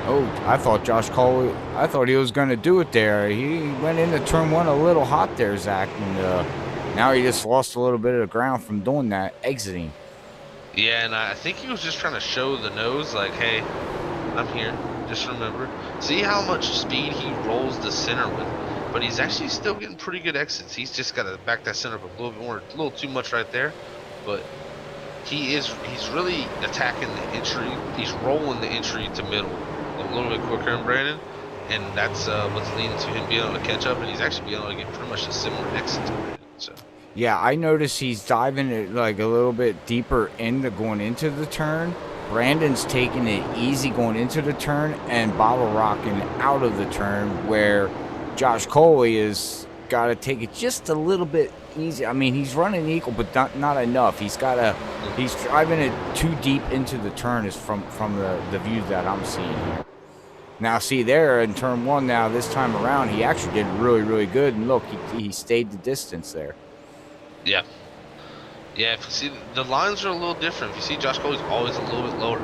Oh, I thought Josh Cole, I thought he was going to do it there. He went into turn 1 a little hot there, Zach. And now he just lost a little bit of the ground from doing that, exiting. Yeah, and I think he was just trying to show the nose, like, hey, I'm here. Just remember. See how much speed he rolls the center with. But he's actually still getting pretty good exits. He's just got to back that center up a little bit more, a little too much right there. But he's really attacking the entry. He's rolling the entry to middle a little bit quicker than Brandon. And that's what's leading to him being able to catch up. And he's actually being able to get pretty much a similar exit to Brandon. So. Yeah, I noticed he's diving it like a little bit deeper going into the turn. Brandon's taking it easy going into the turn and bottle rocking out of the turn, where Josh Coley has got to take it just a little bit easy. I mean, he's running equal, but not enough. He's driving it too deep into the turn is from the view that I'm seeing here. Now, see there in turn 1 now, this time around, he actually did really, really good. And look, he stayed the distance there. Yeah. Yeah, if you see, the lines are a little different. If you see, Josh Coley's always a little bit lower.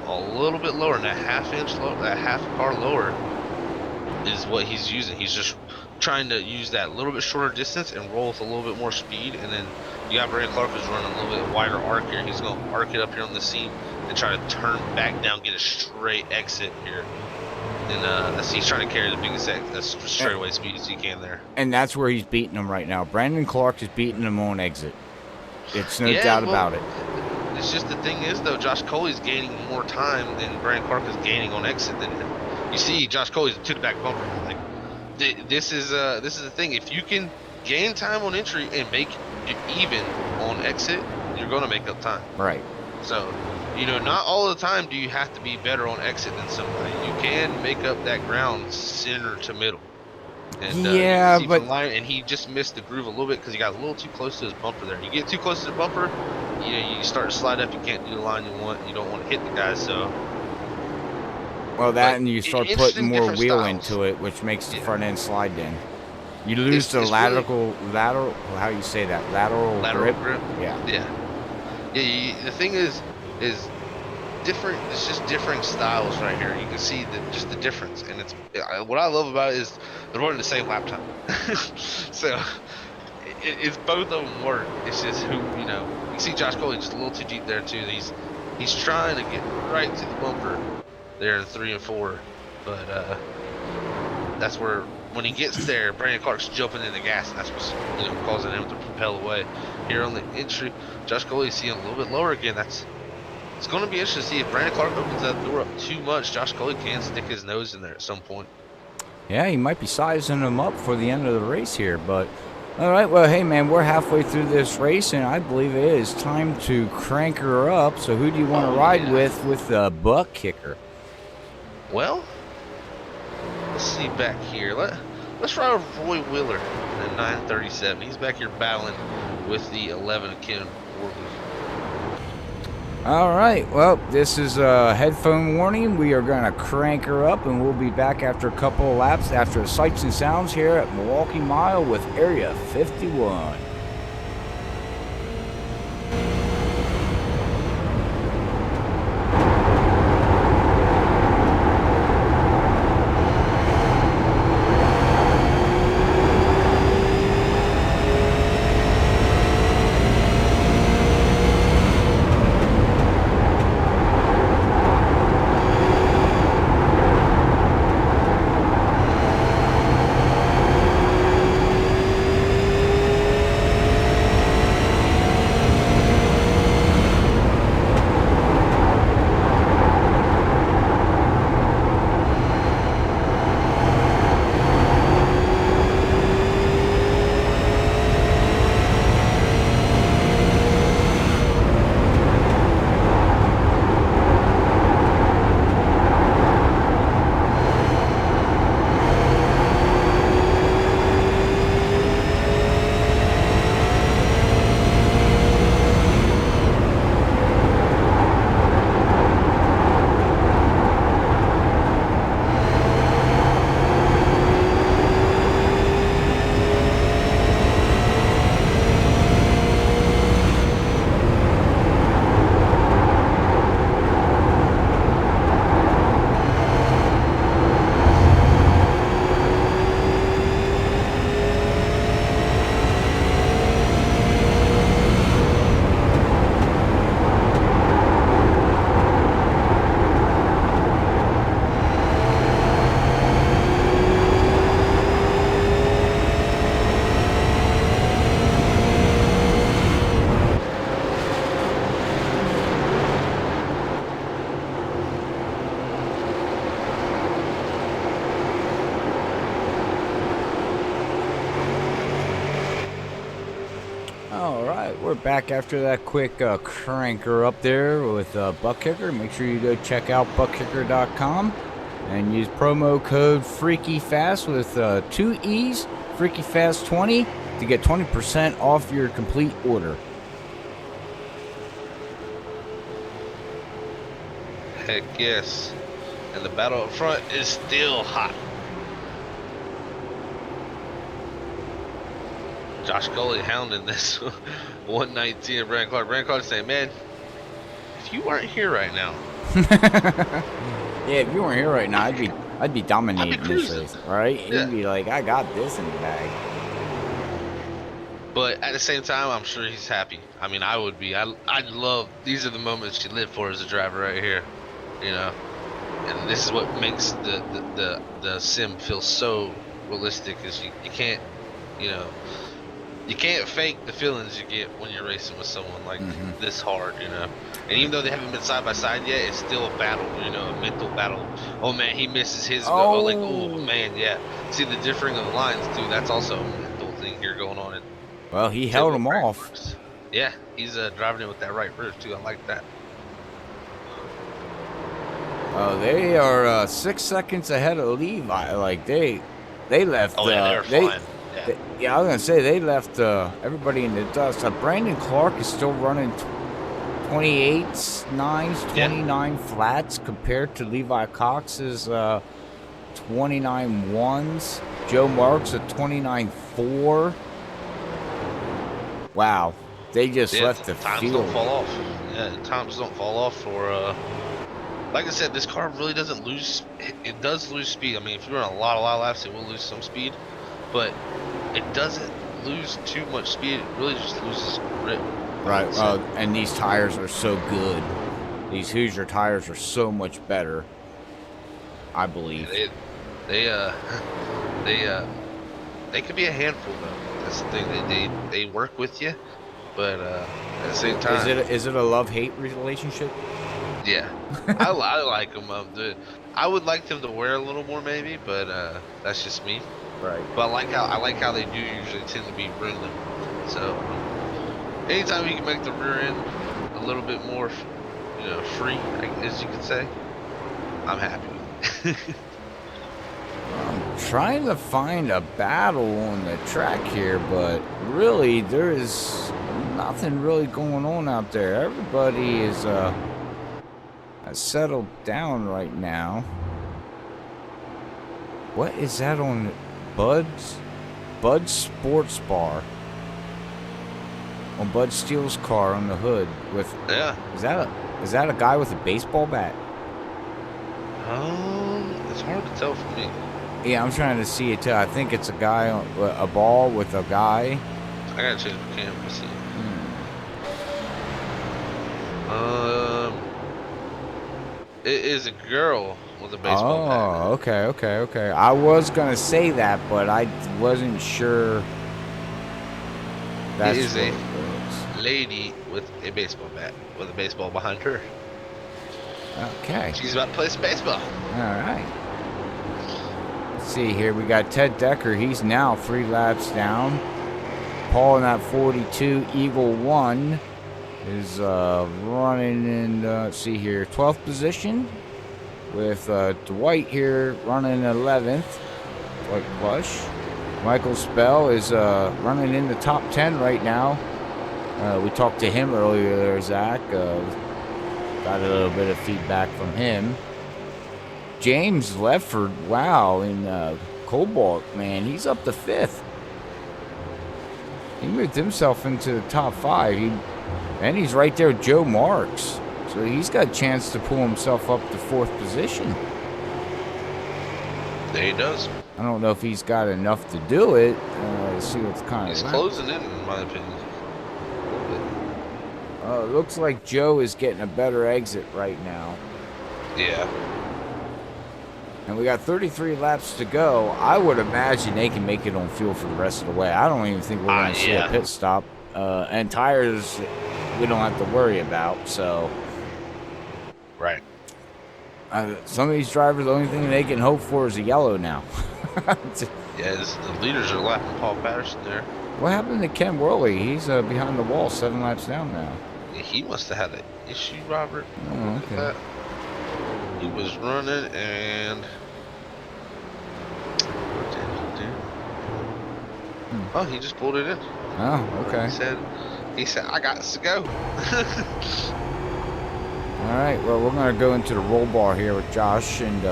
A little bit lower, and that half-inch lower, that half car lower is what he's using. He's just trying to use that little bit shorter distance and roll with a little bit more speed. And then you got Brandon Clark who's running a little bit wider arc here. He's going to arc it up here on the seam and try to turn back down, get a straight exit here. And he's trying to carry the biggest straightaway speed as he can there. And that's where he's beating him right now. Brandon Clark is beating him on exit. It's no doubt about it. It's just the thing is, though, Josh Coley's gaining more time than Brandon Clark is gaining on exit than him. You see, Josh Coley's to the back bumper. Like, this is the thing. If you can gain time on entry and make it even on exit, you're going to make up time. Right. So, not all the time do you have to be better on exit than somebody. You can make up that ground center to middle. And, yeah, but and he just missed the groove a little bit because he got a little too close to his bumper there. You get too close to the bumper, you start to slide up. You can't do the line you want. You don't want to hit the guy. So Well, that But and you start putting interesting more different wheel styles. into it, which makes the Yeah. front end slide in. You lose It's the really lateral. How do you say that? Lateral lateral grip. grip. Yeah. Yeah. The thing is different. It's just different styles right here. You can see just the difference, and what I love about it is they're running the same lap time. So it's both of them work. It's just who You see Josh Coley just a little too deep there too. He's trying to get right to the bumper there in 3 and 4, but that's where when he gets there, Brandon Clark's jumping in the gas, and that's what's causing him to propel away. Here on the entry, Josh Coley's seeing a little bit lower again. It's going to be interesting to see if Brandon Clark opens that door up too much. Josh Coley can stick his nose in there at some point. Yeah, he might be sizing them up for the end of the race here, but all right. Well, hey man, we're halfway through this race, and I believe it is time to crank her up. So, who do you want to ride with the ButtKicker? Well, let's see back here. Let's ride with Roy Wheeler in the 937. He's back here battling with the 11 of Ken Worley. All right, well, this is a headphone warning. We are going to crank her up, and we'll be back after a couple of laps after sights and sounds here at Milwaukee Mile with Area 51. We're back after that quick cranker up there with ButtKicker. Make sure you go check out ButtKicker.com and use promo code FreakyFast with 2 E's, FreakyFast20, to get 20% off your complete order. Heck yes. And the battle up front is still hot. Josh Coley hounding this 119 of Brandon Clark. Brandon Clark saying, man, if you weren't here right now. Yeah, if you weren't here right now, I'd be dominating this race, right? Yeah. You'd be like, I got this in the bag. But at the same time, I'm sure he's happy. I mean, I would be. I love, these are the moments you live for as a driver right here, you know. And this is what makes the sim feel so realistic, is you can't, you know, you can't fake the feelings you get when you're racing with someone like this hard, you know. And even though they haven't been side by side yet, it's still a battle, you know, a mental battle. Oh man, he misses his go. Oh, like, oh man, yeah. See the differing of the lines too. That's also a mental thing here going on. Well, he held him off. Yeah, he's driving it with that right rear too. I like that. They are 6 seconds ahead of Levi. Like they left. Oh yeah, they're flying. Yeah, I was gonna say they left everybody in the dust. Brandon Clark is still running 28s, 9s, Yeah. 29 flats compared to Levi Cox's 29 ones. Joe Marks a 29.4. Wow, they just left the times field. don't fall off. Yeah, times don't fall off for like I said, this car really doesn't lose. It does lose speed. I mean, if you run a lot of laps, it will lose some speed, but it doesn't lose too much speed. It really just loses grip. Right. And these tires are so good. These Hoosier tires are so much better, I believe. Yeah, they could be a handful though. That's the thing. They work with you, but at the same time, Is it a love-hate relationship? yeah, I like them. I would like them to wear a little more maybe, but that's just me. Right. But I like how they do usually tend to be ringlet. So anytime you can make the rear end a little bit more, free, as you could say, I'm happy with it. I'm trying to find a battle on the track here, but really there is nothing really going on out there. Everybody is settled down right now. What is that on Bud's Sports Bar? On Bud Steele's car on the hood with is that a guy with a baseball bat? It's hard to tell from me. Yeah, I'm trying to see it too. I think it's a guy, a ball with a guy. I gotta change the camera to see. It is a girl with a baseball bat. Oh, okay. I was gonna say that, but I wasn't sure. It is a lady with a baseball bat, with a baseball behind her. Okay. She's about to play some baseball. All right. Let's see here. We got Ted Decker. He's now 3 laps down. Paul in that 42 Eagle 1 is running in, let's see here, 12th position. With Dwight here running 11th. Dwight Plush. Michael Spell is running in the top 10 right now. We talked to him earlier there, Zach. Got a little bit of feedback from him. James Lefford, wow, in Cobalt, man, he's up to 5th. He moved himself into the top 5. And he's right there with Joe Marks. So he's got a chance to pull himself up to 4th position. There he does. I don't know if he's got enough to do it. Let's see what's kind of. He's closing in my opinion. It looks like Joe is getting a better exit right now. Yeah. And we got 33 laps to go. I would imagine they can make it on fuel for the rest of the way. I don't even think we're going to see a pit stop. And tires, we don't have to worry about. So, right. Some of these drivers, the only thing they can hope for is a yellow now. Yeah, the leaders are lapping Paul Patterson there. What happened to Ken Worley? He's behind the wall, 7 laps down now. Yeah, he must have had an issue, Robert. Oh, okay. He was running and oh, he just pulled it in. Oh, okay. He said, I got to go. All right, well, we're going to go into the roll bar here with Josh and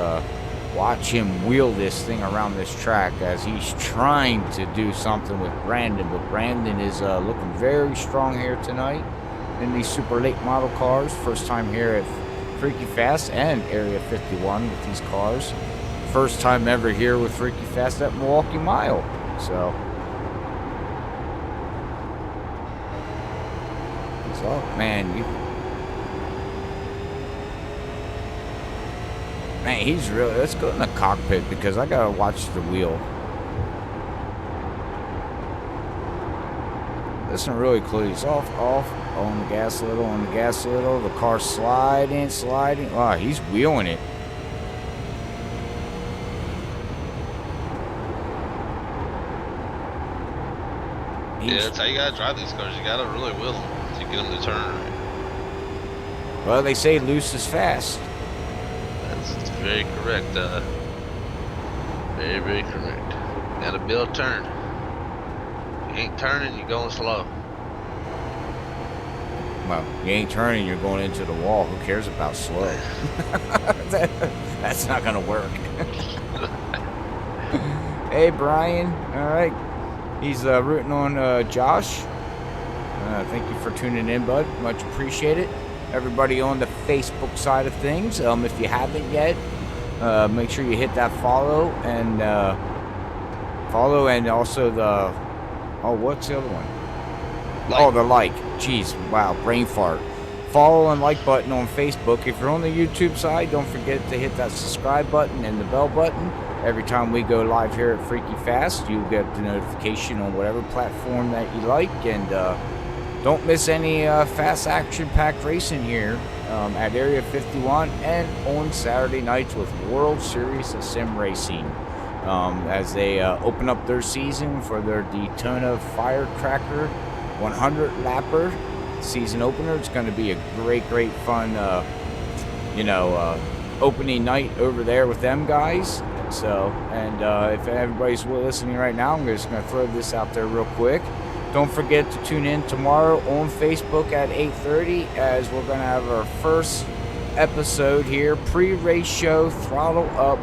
watch him wheel this thing around this track as he's trying to do something with Brandon. But Brandon is looking very strong here tonight in these super late model cars. First time here at Freaky Fast and Area 51 with these cars. First time ever here with Freaky Fast at Milwaukee Mile. So, man, man, he's really. Let's go in the cockpit because I gotta watch the wheel. Listen really close. Off. On the gas a little. The car sliding. Wow, he's wheeling it. Yeah, that's how you gotta drive these cars. You gotta really wheel them to get them to turn right. Well, they say loose is fast. That's very correct. Very, very correct. Gotta build turn. You ain't turning, you're going slow. Well, you ain't turning, you're going into the wall. Who cares about slow? That's not gonna work. Hey, Brian. All right. He's rooting on Josh. Thank you for tuning in, bud. Much appreciated. Everybody on the Facebook side of things, if you haven't yet, make sure you hit that follow and also the what's the other one? Oh, the like. Jeez, wow, brain fart. Follow and like button on Facebook. If you're on the YouTube side, don't forget to hit that subscribe button and the bell button. Every time we go live here at Freaky Fast, you get the notification on whatever platform that you like. And don't miss any fast action-packed racing here at Area 51 and on Saturday nights with World Series of Sim Racing as they open up their season for their Daytona Firecracker 100 lapper season opener. It's going to be a great fun opening night over there with them guys. So, and if everybody's listening right now, I'm just going to throw this out there real quick. Don't forget to tune in tomorrow on Facebook at 8:30 as we're going to have our first episode here, pre-race show, Throttle Up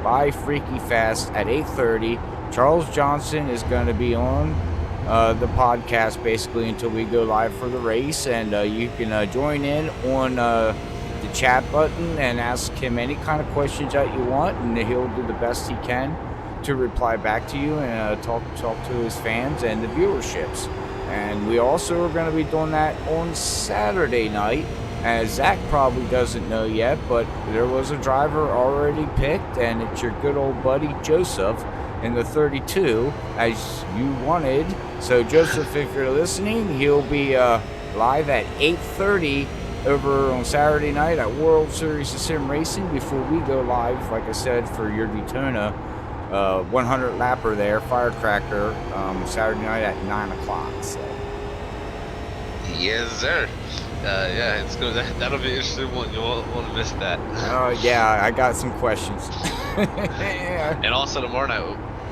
by Freaky Fast at 8:30. Charles Johnson is going to be on the podcast basically until we go live for the race, and you can join in on the chat button and ask him any kind of questions that you want, and he'll do the best he can to reply back to you and talk to his fans and the viewerships. And we also are going to be doing that on Saturday night, as Zach probably doesn't know yet, but there was a driver already picked, and it's your good old buddy Joseph in the 32 as you wanted. So Joseph, if you're listening, he'll be live at 8:30 over on Saturday night at World Series of Sim Racing before we go live, like I said, for your Daytona 100 lapper there, Firecracker, Saturday night at 9 o'clock. So. Yes, sir. Yeah, it's good. That'll be an interesting one. You won't want to miss that. Oh, yeah, I got some questions. And also tomorrow night,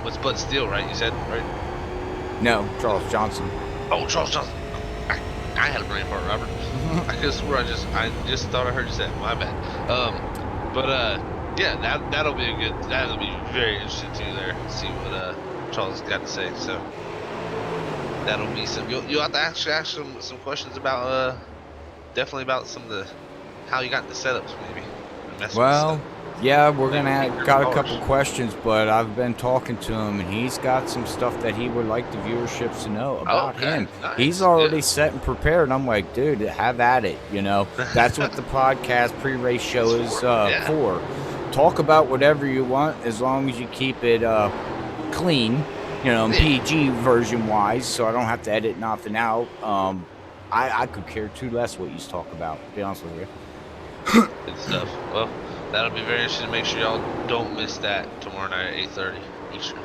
what's Bud Steele, right? You said, right? No, Charles Johnson. Oh, Charles Johnson. I had a brain fart, Robert. I could have swore I just thought I heard you say it. My bad. Yeah, that'll be very interesting too there. See what Charles got to say. So that'll be some. You'll have to ask some questions about definitely about some of the how you got the setups maybe. Well, yeah, we're got a couple questions, but I've been talking to him, and he's got some stuff that he would like the viewerships to know about him. Nice. He's already set and prepared. I'm like, dude, have at it. That's what the podcast pre-race show is for. Talk about whatever you want, as long as you keep it clean, PG version wise, so I don't have to edit nothing out. I could care too less what you talk about, to be honest with you. Good stuff. Well, that'll be very interesting. Make sure y'all don't miss that tomorrow night at 8:30 Eastern.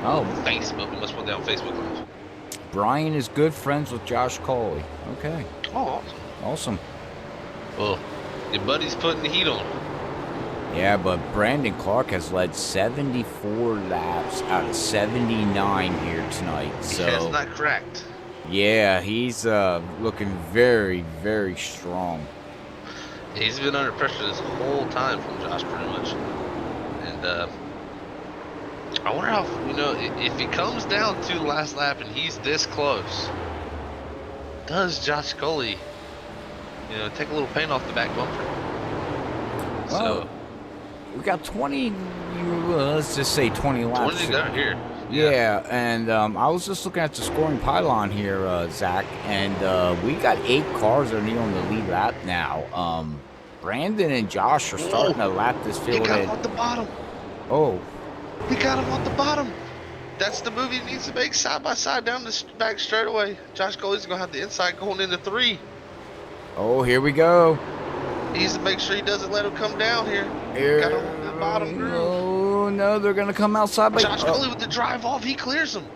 Oh, Facebook. We must put that on Facebook Live. Brian is good friends with Josh Coley. Okay. Oh, Awesome. well, your buddy's putting the heat on. Yeah, but Brandon Clark has led 74 laps out of 79 here tonight. So That's not correct. yeah, he's looking very, very strong. He's been under pressure this whole time from Josh, pretty much. And I wonder how, if he comes down to the last lap and he's this close, does Josh Coley, take a little paint off the back bumper? Well, we got 20, let's just say 20 laps. 20 down here. Yeah, and I was just looking at the scoring pylon here, Zach, and we got 8 cars that are on the lead lap now. Brandon and Josh are starting to lap this field. He got him at the bottom. Oh. He got him at the bottom. That's the move he needs to make, side by side down the back straightaway. Josh Coley's going to have the inside going into 3. Oh, here we go. He needs to make sure he doesn't let him come down here. Got him at the bottom groove. Oh, no, they're going to come outside. Josh Coley with the drive off, he clears him.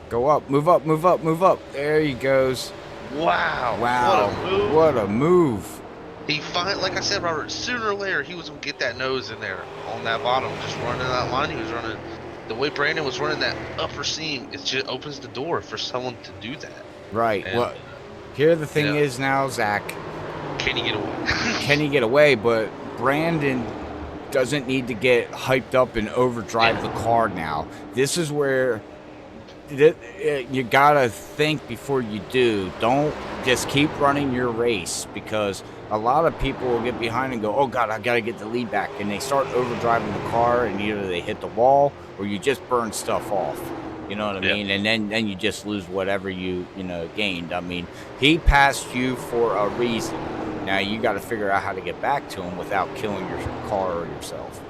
Go up, move up, move up, move up. There he goes. Wow. Wow. What a move. What a move. He finally, like I said, Robert, sooner or later, he was going to get that nose in there on that bottom. Just running that line he was running. The way Brandon was running that upper seam, it just opens the door for someone to do that. Right. And, Here the thing Yeah. is now, Zach, Can he get away? can he get away? But Brandon doesn't need to get hyped up and overdrive the car now. This is where you gotta think before you do. Don't just keep running your race, because a lot of people will get behind and go, oh God, I gotta get the lead back, and they start overdriving the car, and either they hit the wall or you just burn stuff off. You know what I mean? And then you just lose whatever you gained. I mean, he passed you for a reason. Now you got to figure out how to get back to him without killing your car or yourself.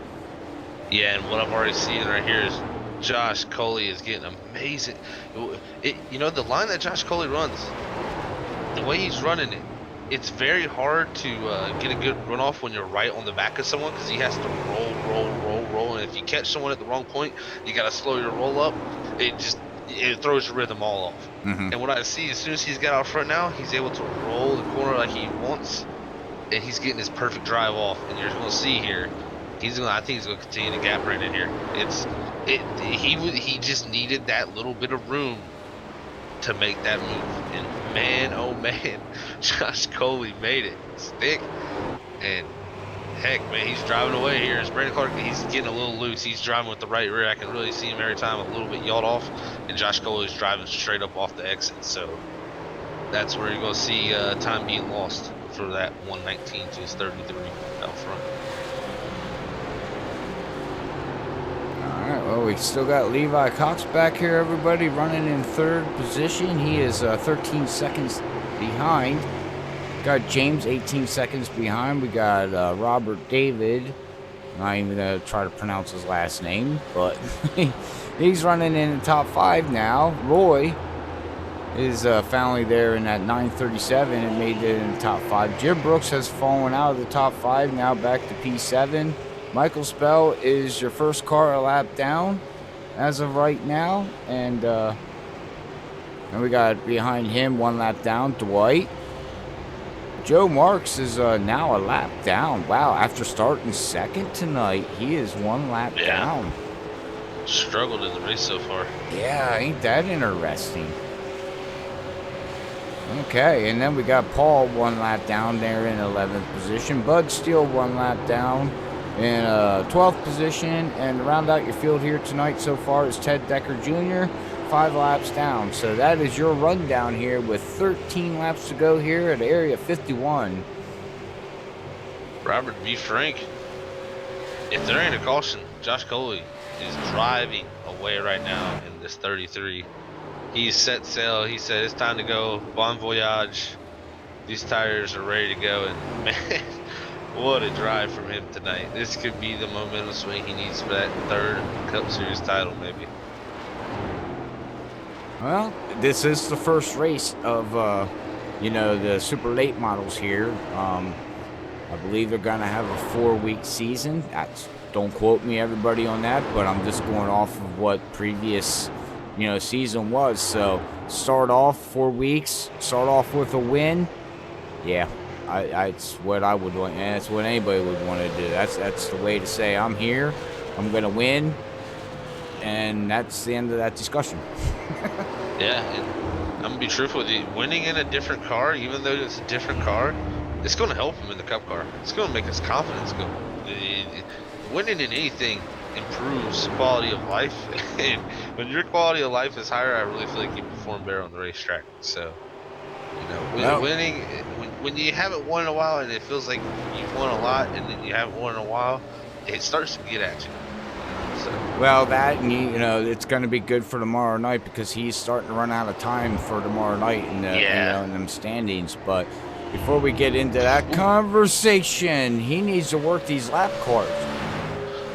Yeah, and what I've already seen right here is Josh Coley is getting amazing. The line that Josh Coley runs, the way he's running it, it's very hard to get a good runoff when you're right on the back of someone, because he has to roll. And if you catch someone at the wrong point, you got to slow your roll up. It throws your rhythm all off. And what I see, as soon as he's got out front now, he's able to roll the corner like he wants, and he's getting his perfect drive off. And you're going to see here, I think he's going to continue to gap Brandon here. He just needed that little bit of room to make that move. And man, oh man, Josh Coley made it stick. And heck, man, he's driving away here. As Brandon Clark, he's getting a little loose. He's driving with the right rear. I can really see him every time a little bit yawed off. And Josh Coley is driving straight up off the exit. So that's where you're going to see time being lost for that 119 to his 33 out front. Alright, well, we still got Levi Cox back here, everybody, running in third position. He is 13 seconds behind. Got James 18 seconds behind. We got Robert David. I'm not even going to try to pronounce his last name, but he's running in the top 5 now. Roy is finally there in that 937 and made it in the top 5. Jim Brooks has fallen out of the top 5, now back to P7. Michael Spell is your first car a lap down as of right now. And we got behind him 1 lap down, Dwight. Joe Marks is now a lap down. Wow, after starting second tonight, he is 1 lap down. Struggled in the race so far. Yeah, ain't that interesting? Okay, and then we got Paul 1 lap down there in 11th position. Bud Steele 1 lap down in 12th position. And to round out your field here tonight so far is Ted Decker Jr., 5 laps down. So that is your rundown here with 13 laps to go here at Area 51. Robert, be frank. If there ain't a caution, Josh Coley is driving away right now in this 33. He's set sail. He said it's time to go. Bon voyage. These tires are ready to go. And man, what a drive from him tonight. This could be the momentum swing he needs for that 3rd Cup Series title, maybe. Well, this is the first race of, the super late models here. I believe they're going to have a 4-week season. Don't quote me, everybody, on that, but I'm just going off of what previous, season was. So start off 4 weeks, start off with a win. Yeah, it's what I would want, and it's what anybody would want to do. That's the way to say I'm here, I'm going to win, and that's the end of that discussion. Yeah, and I'm going to be truthful with you. Winning in a different car, even though it's a different car, it's going to help him in the Cup car. It's going to make his confidence go. Winning in anything improves quality of life. And when your quality of life is higher, I really feel like you perform better on the racetrack. So, winning, when you haven't won in a while and it feels like you've won a lot and then you haven't won in a while, it starts to get at you. So. Well, that, and it's going to be good for tomorrow night, because he's starting to run out of time for tomorrow night in the in them standings. But before we get into that conversation, he needs to work these lap cars.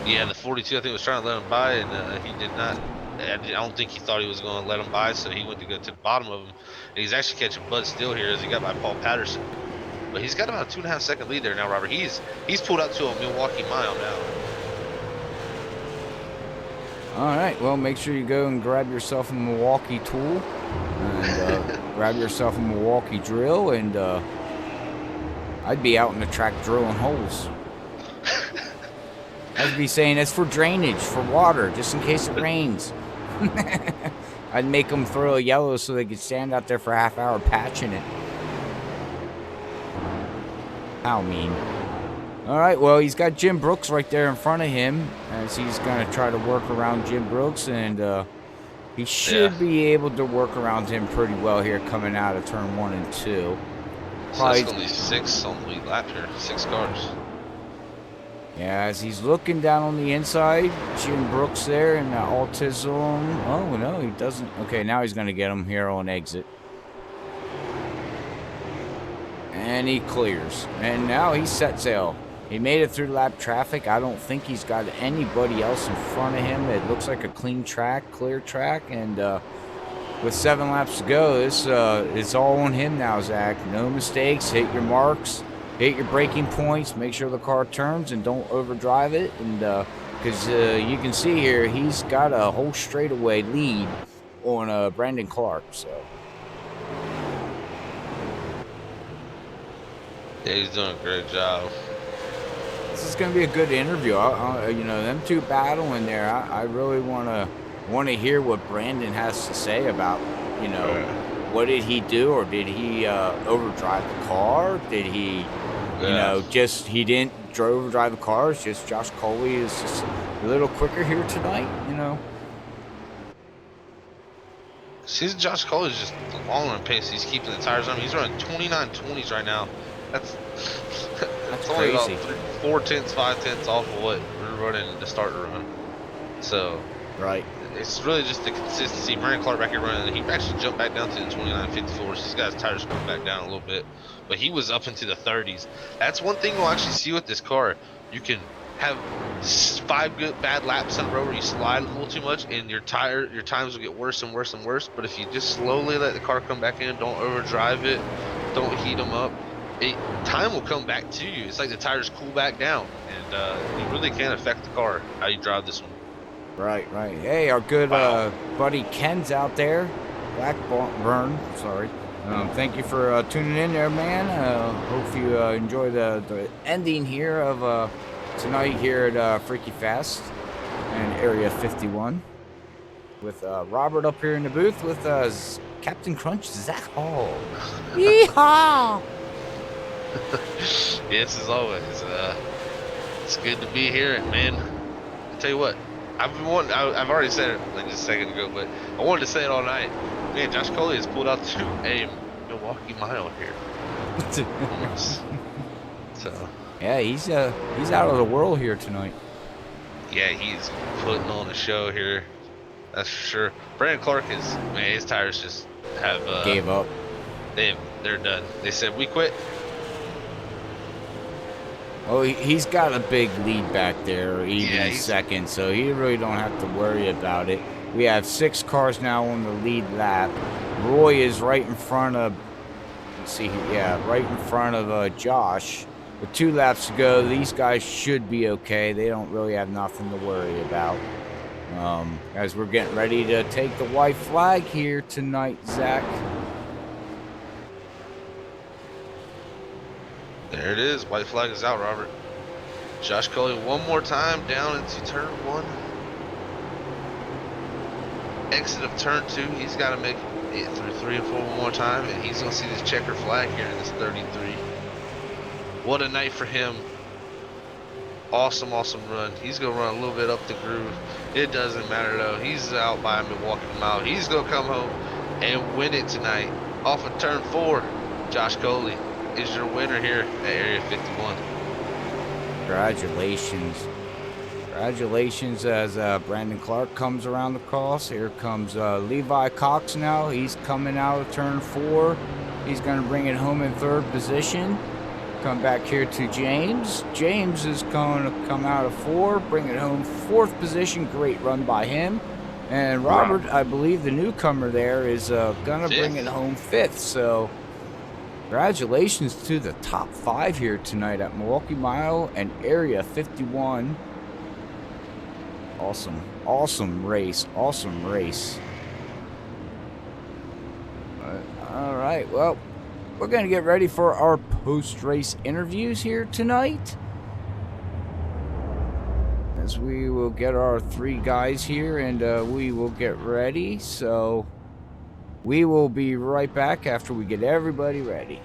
Yeah, the 42 I think was trying to let him by, and he did not. I don't think he thought he was going to let him by, so he went to go to the bottom of him. And he's actually catching Bud Steele here as he got by Paul Patterson. But he's got about a 2.5 second lead there now, Robert. He's pulled out to a Milwaukee mile now. All right, well, make sure you go and grab yourself a Milwaukee tool and grab yourself a Milwaukee drill, and I'd be out in the track drilling holes. I'd be saying it's for drainage, for water, just in case it rains. I'd make them throw a yellow so they could stand out there for a half hour patching it. How mean. All right, well, he's got Jim Brooks right there in front of him as he's going to try to work around Jim Brooks, and he should be able to work around him pretty well here coming out of turn 1 and 2. So that's going to be 6 on the lead lap here, 6 cars. Yeah, as he's looking down on the inside, Jim Brooks there in the autism. Oh, no, he doesn't. Okay, now he's going to get him here on exit. And he clears. And now he set sail. He made it through lap traffic. I don't think he's got anybody else in front of him. It looks like a clean track, clear track. And with 7 laps to go, it's all on him now, Zach. No mistakes. Hit your marks. Hit your braking points. Make sure the car turns and don't overdrive it. And because you can see here, he's got a whole straightaway lead on Brandon Clark. So. Yeah, he's doing a great job. This is going to be a good interview. You know, them two battling there. I really want to hear what Brandon has to say about, you know, what did he do, or did he overdrive the car? Did he, you know, just he didn't overdrive the car? It's just Josh Coley is just a little quicker here tonight, you know. See, Josh Coley's just long on pace. He's keeping the tires on. He's running 29.20s right now. That's only crazy. about 4/10, 5/10 off of what we're running to start the run. So right, it's really just the consistency. Brandon Clark back here running. He actually jumped back down to the 29.54. So he's got his tires going back down a little bit, but he was up into the 30s. That's one thing we'll actually see with this car. You can have 5 bad laps in a row where you slide a little too much, and your times will get worse and worse and worse. But if you just slowly let the car come back in, don't overdrive it, don't heat them up, time will come back to you. It's like the tires cool back down, and you really can't affect the car how you drive this one. Right. Hey, our good buddy Ken's out there. Blackburn, sorry. Thank you for tuning in there, man. Hope you enjoy the ending here of tonight here at Freaky Fast and Area 51 with Robert up here in the booth with Captain Crunch, Zach Hall. Yeehaw! Yes, as always. It's good to be here, and man, I tell you what, I've already said it like just a second ago, but I wanted to say it all night. Man, Josh Coley has pulled out to a Milwaukee mile here. So yeah, he's out of the world here tonight. Yeah, he's putting on a show here. That's for sure. Brandon Clark his tires just have gave up. They're done. They said we quit. Oh, he's got a big lead back there, even second, so he really don't have to worry about it. We have 6 cars now on the lead lap. Roy is right in front of, let's see here, yeah, right in front of Josh. With 2 laps to go, these guys should be okay. They don't really have nothing to worry about. As we're getting ready to take the white flag here tonight, Zach. There it is. White flag is out, Robert. Josh Coley one more time down into turn 1. Exit of turn 2. He's got to make it through 3 and 4 one more time, and he's going to see this checker flag here in this 33. What a night for him. Awesome run. He's going to run a little bit up the groove. It doesn't matter, though. He's out by a Milwaukee mile. He's going to come home and win it tonight. Off of turn 4, Josh Coley is your winner here at Area 51. Congratulations as Brandon Clark comes around the cross. Here comes Levi Cox now. He's coming out of turn 4. He's going to bring it home in 3rd position. Come back here to James. James is going to come out of 4, bring it home 4th position. Great run by him. And Robert, I believe the newcomer there is going to bring it home 5th. So congratulations to the top 5 here tonight at Milwaukee Mile and Area 51. Awesome race. All right, well, we're going to get ready for our post-race interviews here tonight. As we will get our 3 guys here and we will get ready. So we will be right back after we get everybody ready.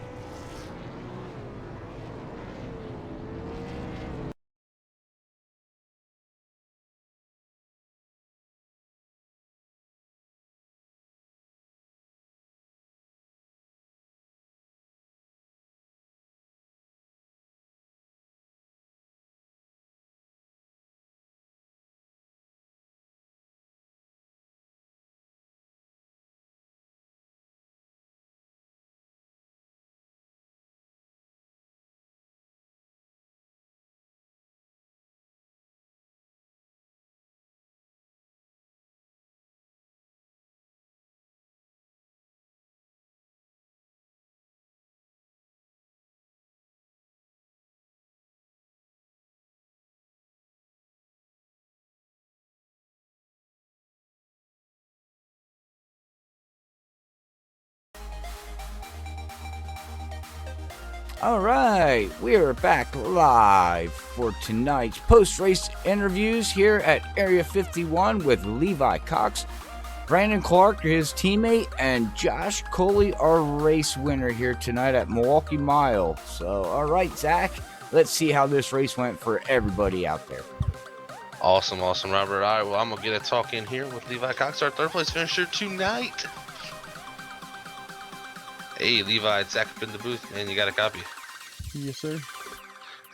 All right, we are back live for tonight's post-race interviews here at Area 51 with Levi Cox, Brandon Clark, his teammate, and Josh Coley, our race winner here tonight at Milwaukee Mile. So, all right, Zach, let's see how this race went for everybody out there. Awesome, Robert. All right, well, I'm going to get a talk in here with Levi Cox, our third place finisher tonight. Hey, Levi, it's Zach up in the booth, man. You got a copy? Yes, sir.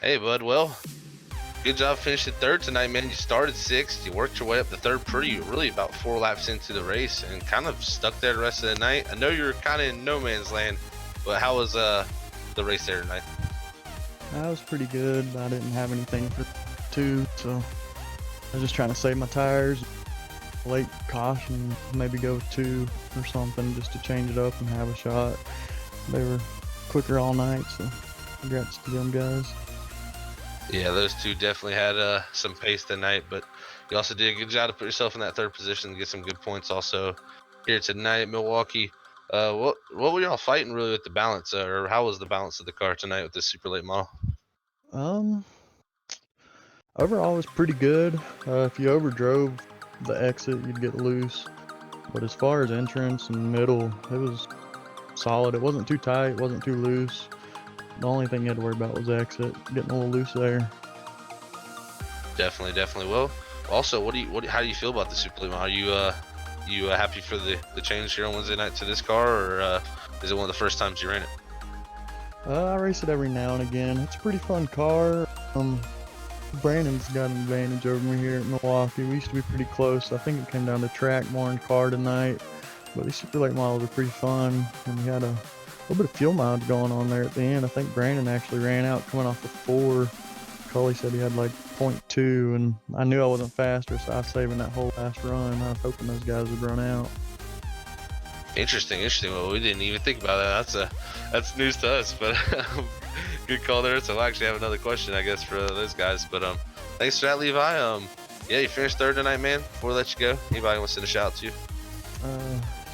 Hey, bud. Well, good job finishing third tonight, man. You started sixth. You worked your way up to third really about 4 laps into the race and kind of stuck there the rest of the night. I know you're kind of in no man's land, but how was the race there tonight? That was pretty good. I didn't have anything for 2, so I was just trying to save my tires. Late caution, maybe go with 2 or something just to change it up and have a shot. They were quicker all night, so congrats to them guys. Yeah, those two definitely had some pace tonight, but you also did a good job to put yourself in that third position and get some good points also here tonight at Milwaukee. What were y'all fighting really with the balance, or how was the balance of the car tonight with this super late model? Overall it was pretty good. If you overdrove the exit, you'd get loose. But as far as entrance and middle, it was solid. It wasn't too tight, it wasn't too loose. The only thing you had to worry about was exit, getting a little loose there. Definitely. Well, also, how do you feel about the super late model? Are you happy for the change here on Wednesday night to this car, or is it one of the first times you ran it? I race it every now and again. It's a pretty fun car. Brandon's got an advantage over me here at Milwaukee. We used to be pretty close. I think it came down to track more than car tonight. But these super late models are pretty fun. And we had a little bit of fuel mileage going on there at the end. I think Brandon actually ran out coming off of 4. Cully said he had like 0.2, and I knew I wasn't faster, so I was saving that whole last run. I was hoping those guys would run out. Interesting. Well, we didn't even think about that. That's news to us, but good call there. So I actually have another question, I guess, for those guys. But thanks for that, Levi. Yeah, you finished third tonight, man. Before we let you go, anybody want to send a shout out to you?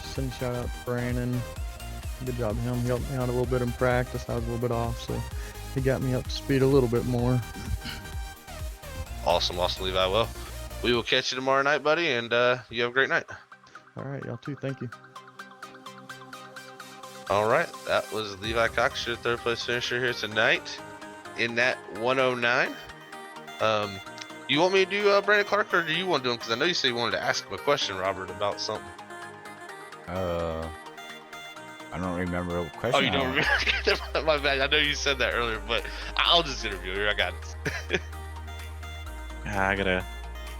Send a shout out to Brandon. Good job, him. He helped me out a little bit in practice. I was a little bit off, so he got me up to speed a little bit more. Awesome, Levi. Well, we will catch you tomorrow night, buddy, and you have a great night. All right, y'all too. Thank you. All right, that was Levi Cox, your third place finisher here tonight in that 109. You want me to do Brandon Clark, or do you want to do him? Because I know you said you wanted to ask him a question, Robert, about something. I don't remember what question. Oh, you don't remember? My bad. I know you said that earlier, but I'll just interview you. I got it. I gotta.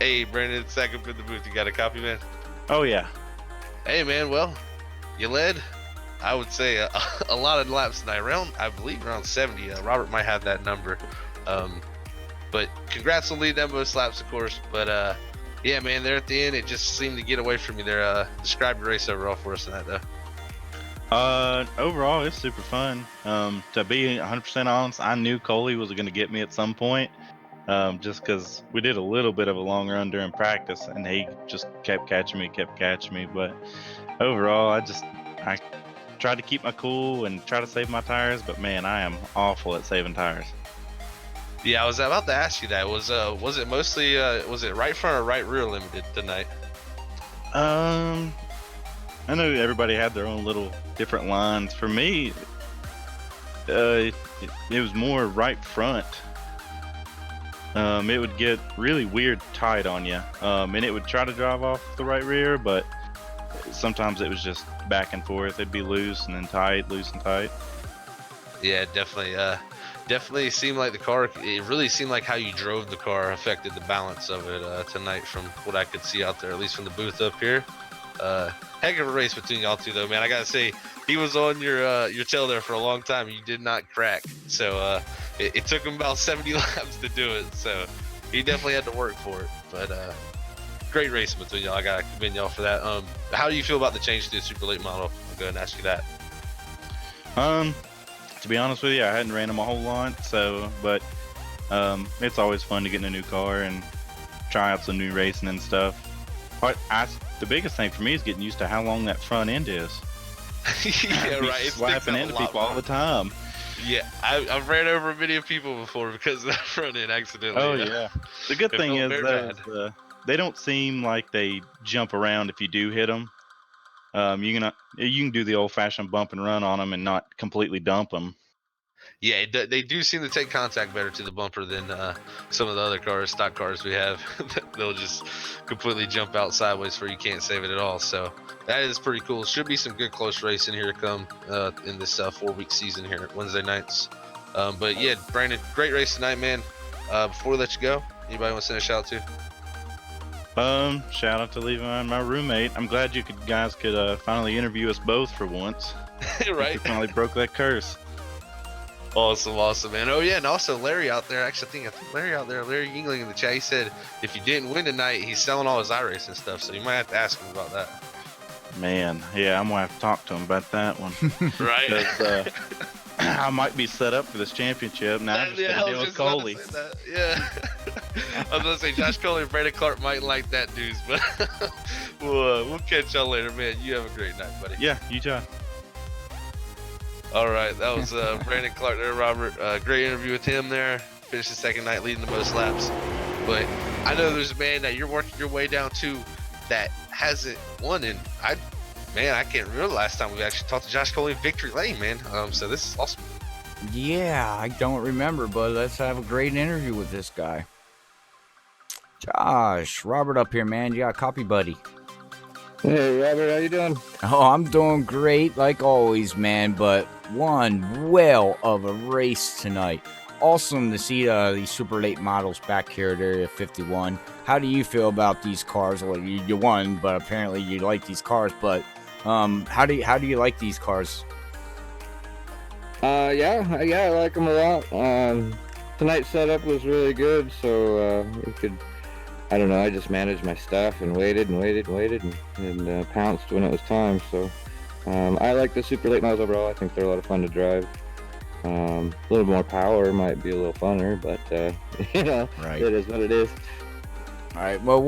Hey, Brandon, second in the booth. You got a copy, man? Oh yeah. Hey, man. Well, you led, I would say, a lot of laps tonight. I believe around 70. Robert might have that number. But congrats on leading that most laps, of course. But yeah, man, there at the end, it just seemed to get away from you there. Describe your race overall for us tonight, though. Overall, it's super fun. To be 100% honest, I knew Coley was going to get me at some point. Just because we did a little bit of a long run during practice, and he just kept catching me. But overall, I tried to keep my cool and try to save my tires. But man, I am awful at saving tires. Yeah, I was about to ask you that. Was it mostly was it right front or right rear limited tonight? I know everybody had their own little different lines. For me, it was more right front. It would get really weird tight on you, and it would try to drive off the right rear, but sometimes it was just back and forth. It'd be loose and then tight, loose and tight. Yeah, definitely seemed like the car. It really seemed like how you drove the car affected the balance of it tonight, from what I could see out there, at least from the booth up here. Heck of a race between y'all two, though, man. I gotta say, he was on your tail there for a long time. You did not crack, so it took him about 70 laps to do it. So he definitely had to work for it. But great racing between y'all. I gotta commend y'all for that. How do you feel about the change to the super late model? I'll go ahead and ask you that. To be honest with you, I hadn't ran them a whole lot, but it's always fun to get in a new car and try out some new racing and stuff. The biggest thing for me is getting used to how long that front end is. Yeah, right. It's slapping into people all the time. Yeah, I've ran over many people before because of that front end accidentally. Oh yeah. The good It thing felt is very though, bad. they don't seem like they jump around if you do hit them. You can do the old-fashioned bump and run on them and not completely dump them. Yeah, they do seem to take contact better to the bumper than some of the other cars, stock cars we have. They'll just completely jump out sideways where you can't save it at all. So that is pretty cool. Should be some good close racing here to come in this 4-week season here at Wednesday nights. But yeah, Brandon, great race tonight, man. Before we let you go, anybody want to send a shout out to? Shout out to Levi and my roommate. I'm glad you guys could finally interview us both for once. Right? We finally broke that curse. Awesome, man. Oh yeah, and also Larry out there. Actually, I think Larry out there, Larry Yingling in the chat. He said if you didn't win tonight, he's selling all his iRacing stuff. So you might have to ask him about that. Man, yeah, I'm gonna have to talk to him about that one. Right? 'Cause, I might be set up for this championship now. I'm just gonna deal with Coley. Yeah. I was gonna say Josh Coley and Brandon Clark might like that news, but we'll catch y'all later, man. You have a great night, buddy. Yeah, you too. All right, that was Brandon Clark there, Robert. Great interview with him there. Finished the second night leading the most laps. But I know there's a man that you're working your way down to that hasn't won, and I can't remember the last time we actually talked to Josh Coley in Victory Lane, man. So this is awesome. Yeah, I don't remember, but let's have a great interview with this guy. Josh, Robert up here, man. You got a copy, buddy. Hey, Robert, how you doing? Oh, I'm doing great, like always, man, but one whale of a race tonight. Awesome to see these super late models back here at Area 51. How do you feel about these cars? Well, you won, but apparently you like these cars, but how do you like these cars? Yeah, I like them a lot. Tonight's setup was really good, so we could, I don't know, I just managed my stuff and waited and pounced when it was time. So I like the super late models overall. I think they're a lot of fun to drive. A little more power might be a little funner, but Right. It is what it is. All right. Well,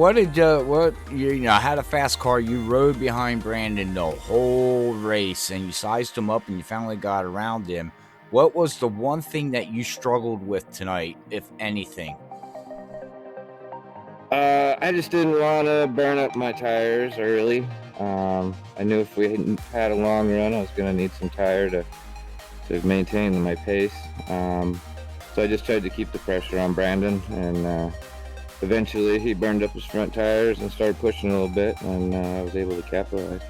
you had a fast car. You rode behind Brandon the whole race, and you sized him up, and you finally got around him. What was the one thing that you struggled with tonight, if anything? I just didn't want to burn up my tires early. I knew if we hadn't had a long run, I was going to need some tire to maintain my pace. So I just tried to keep the pressure on Brandon, and eventually he burned up his front tires and started pushing a little bit, and I was able to capitalize.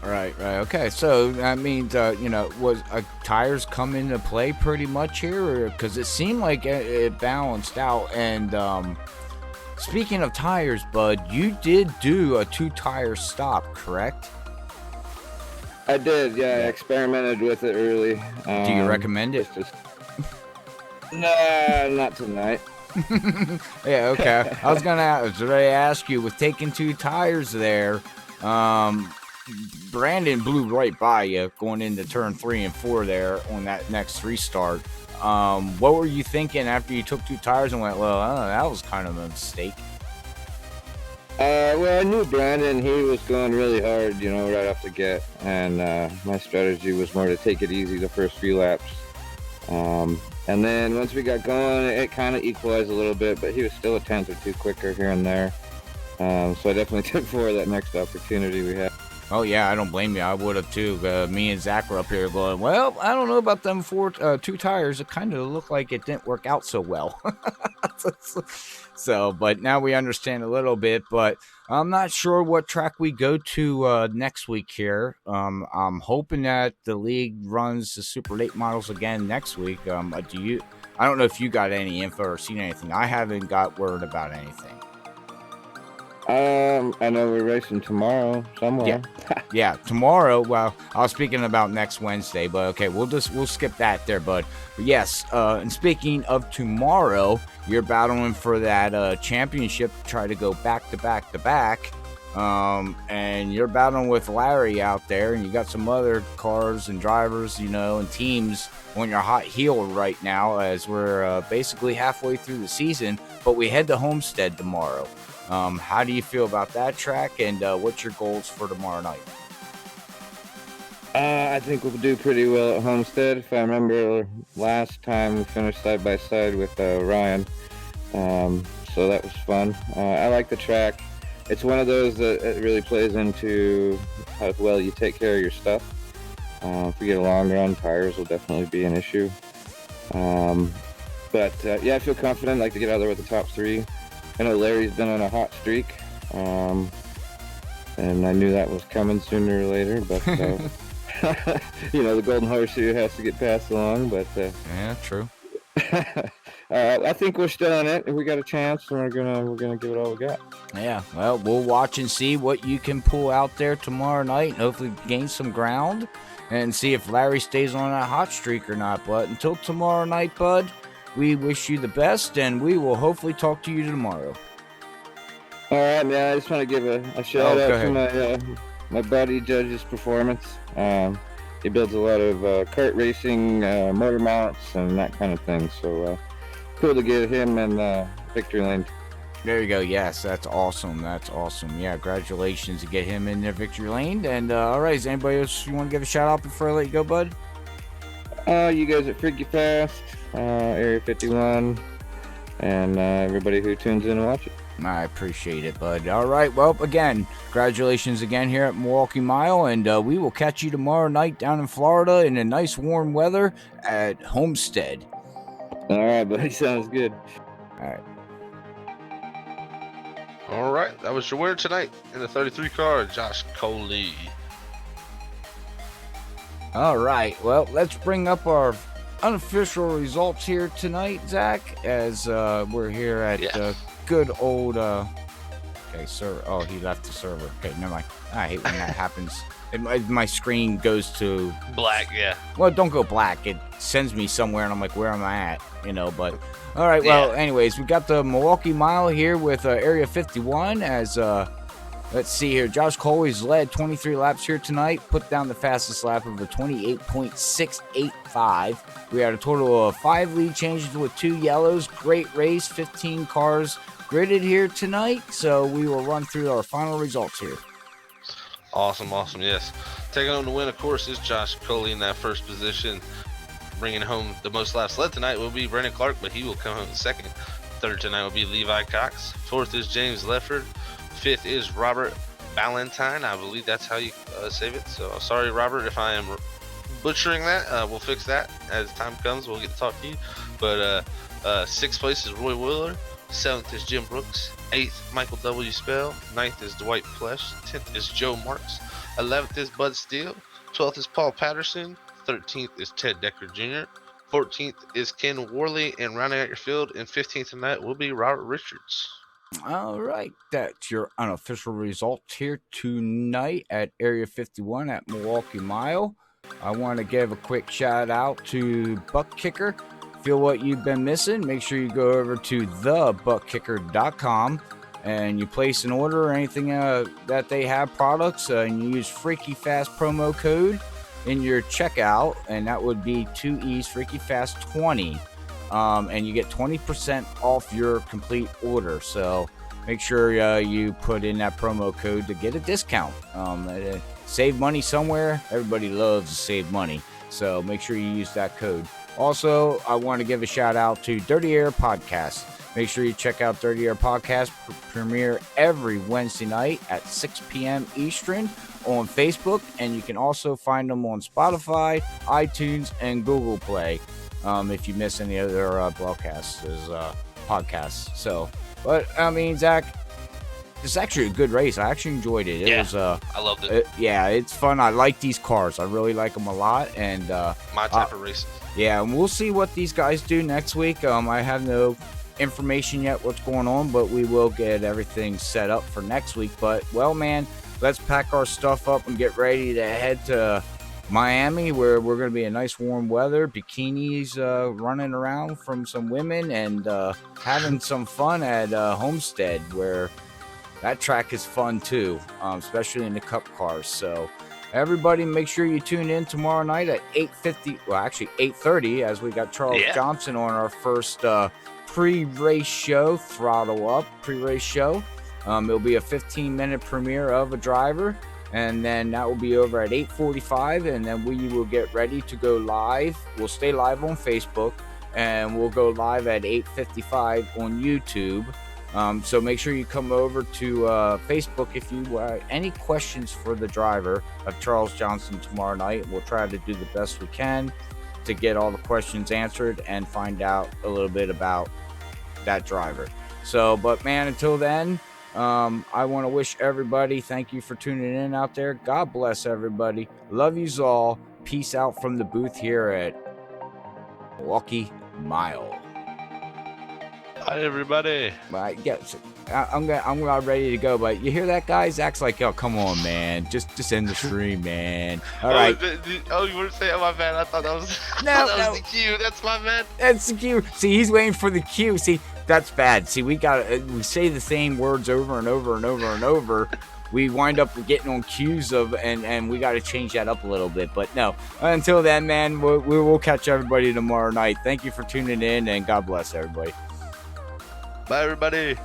Right. Okay. So that means, was tires come into play pretty much here? Because it seemed like it balanced out. And speaking of tires, bud, you did do a 2-tire stop, correct? I did, yeah. I experimented with it early. Do you recommend it? Nah, not tonight. Yeah, okay. I was ready to ask you, with taking 2 tires there, Brandon blew right by you going into turn 3 and 4 there on that next restart. What were you thinking after you took 2 tires and went, well, that was kind of a mistake? Well, I knew Brandon, he was going really hard, right off the get, and my strategy was more to take it easy the first few laps. And then once we got going, it kind of equalized a little bit, but he was still a tenth or 2 quicker here and there. So I definitely took for that next opportunity we had. Oh, yeah, I don't blame you. I would have, too. Me and Zach were up here going, well, I don't know about them 2 tires. It kind of looked like it didn't work out so well. So, but now we understand a little bit, but I'm not sure what track we go to next week here. I'm hoping that the league runs the super late models again next week. I don't know if you got any info or seen anything. I haven't got word about anything. I know we're racing tomorrow somewhere. Yeah, tomorrow. Well, I was speaking about next Wednesday, but okay, we'll skip that there, bud. But yes, and speaking of tomorrow, you're battling for that championship to try to go back to back, and you're battling with Larry out there, and you got some other cars and drivers, and teams on your hot heel right now, as we're basically halfway through the season. But we head to Homestead tomorrow. How do you feel about that track, and what's your goals for tomorrow night? I think we'll do pretty well at Homestead. If I remember last time we finished side by side with Ryan, so that was fun. I like the track. It's one of those that it really plays into how well you take care of your stuff. If we get a long run, tires will definitely be an issue. But yeah, I feel confident. I'd like to get out there with the top 3. I know Larry's been on a hot streak, and I knew that was coming sooner or later, but the golden horseshoe has to get passed along. But yeah, true. I think we're still in it. If we got a chance, and we're gonna give it all we got. Yeah, well, we'll watch and see what you can pull out there tomorrow night, and hopefully gain some ground, and see if Larry stays on that hot streak or not. But until tomorrow night, bud, we wish you the best, and we will hopefully talk to you tomorrow. All right, man. I just want to give a shout out to my buddy Judge's Performance. He builds a lot of kart racing, motor mounts, and that kind of thing. So cool to get him in victory lane. There you go. Yes, that's awesome. That's awesome. Yeah, congratulations to get him in their victory lane. And all right, is anybody else you want to give a shout out before I let you go, bud? You guys at Freaky Fast, Area 51, and everybody who tunes in and watch it. I appreciate it, bud. All right. Well, again, congratulations again here at Milwaukee Mile, and we will catch you tomorrow night down in Florida in a nice warm weather at Homestead. All right, buddy. Sounds good. All right. All right, that was your winner tonight in the 33 car, Josh Coley. All right. Well, let's bring up our unofficial results here tonight, Zach, as we're here at good old okay, sir. Oh, he left the server. Okay, never mind. I hate when that happens. My screen goes to black. Yeah. Well, don't go black. It sends me somewhere, and I'm like, where am I at? But all right. Well, anyways, we got the Milwaukee Mile here with Area 51 as let's see here. Josh Coley's led 23 laps here tonight. Put down the fastest lap of a 28.685. We had a total of 5 lead changes with 2 yellows. Great race. 15 cars gridded here tonight. So we will run through our final results here. Awesome. Yes. Taking home the win, of course, is Josh Coley in that first position. Bringing home the most laps led tonight will be Brandon Clark, but he will come home in second. Third tonight will be Levi Cox. Fourth is James Lefford. Fifth is Robert Ballantyne. I believe that's how you save it. So sorry, Robert, if I am butchering that. We'll fix that as time comes. We'll get to talk to you. But sixth place is Roy Wheeler. Seventh is Jim Brooks. Eighth, Michael W. Spell. Ninth is Dwight Flesh. 10th is Joe Marks. 11th is Bud Steele. 12th is Paul Patterson. 13th is Ted Decker Jr. 14th is Ken Worley. And rounding out your field in 15th tonight will be Robert Richards. All right, that's your unofficial results here tonight at Area 51 at Milwaukee Mile. I want to give a quick shout out to ButtKicker. Feel what you've been missing? Make sure you go over to thebuttkicker.com and you place an order or anything that they have products, and you use Freaky Fast promo code in your checkout, and that would be 2E's Freaky Fast 20. And you get 20% off your complete order. So make sure you put in that promo code to get a discount. Save money somewhere. Everybody loves to save money. So make sure you use that code. Also, I want to give a shout out to Dirty Air Podcast. Make sure you check out Dirty Air Podcast. Premiere every Wednesday night at 6 p.m. Eastern on Facebook. And you can also find them on Spotify, iTunes, and Google Play. If you miss any other broadcasts, podcasts. So, but I mean, Zach, it's actually a good race. I actually enjoyed it. It was, I loved it. Yeah, it's fun. I like these cars. I really like them a lot. And my type of racing. Yeah, and we'll see what these guys do next week. I have no information yet what's going on, but we will get everything set up for next week. But well, man, let's pack our stuff up and get ready to head to Miami, where we're going to be in nice warm weather, bikinis running around from some women, and having some fun at Homestead, where that track is fun too, especially in the cup cars. So everybody, make sure you tune in tomorrow night at 8:30, as we got Charles Johnson on our first pre-race show, Throttle Up pre-race show. It'll be a 15-minute premiere of a driver. and then that will be over at 8:45, and then we will get ready to go live. We'll stay live on Facebook, and we'll go live at 8:55 on YouTube. So make sure you come over to Facebook if you any questions for the driver of Charles Johnson tomorrow night. We'll try to do the best we can to get all the questions answered and find out a little bit about that driver. So, but man, until then, I want to wish everybody, thank you for tuning in out there. God bless everybody. Love yous all. Peace out from the booth here at Milwaukee Mile. Hi, everybody. I'm ready to go, but you hear that, guy? Zach's like, "Oh, come on, man, just end the stream, man." All right. Oh, you were saying, oh, my bad. I thought that was, No, that was the cue. That's my bad. That's the cue. See, he's waiting for the cue. See, that's bad. See, we say the same words over and over and over and over. We wind up getting on cues and we got to change that up a little bit. But no, until then, man, we will catch everybody tomorrow night. Thank you for tuning in, and God bless everybody. Bye, everybody.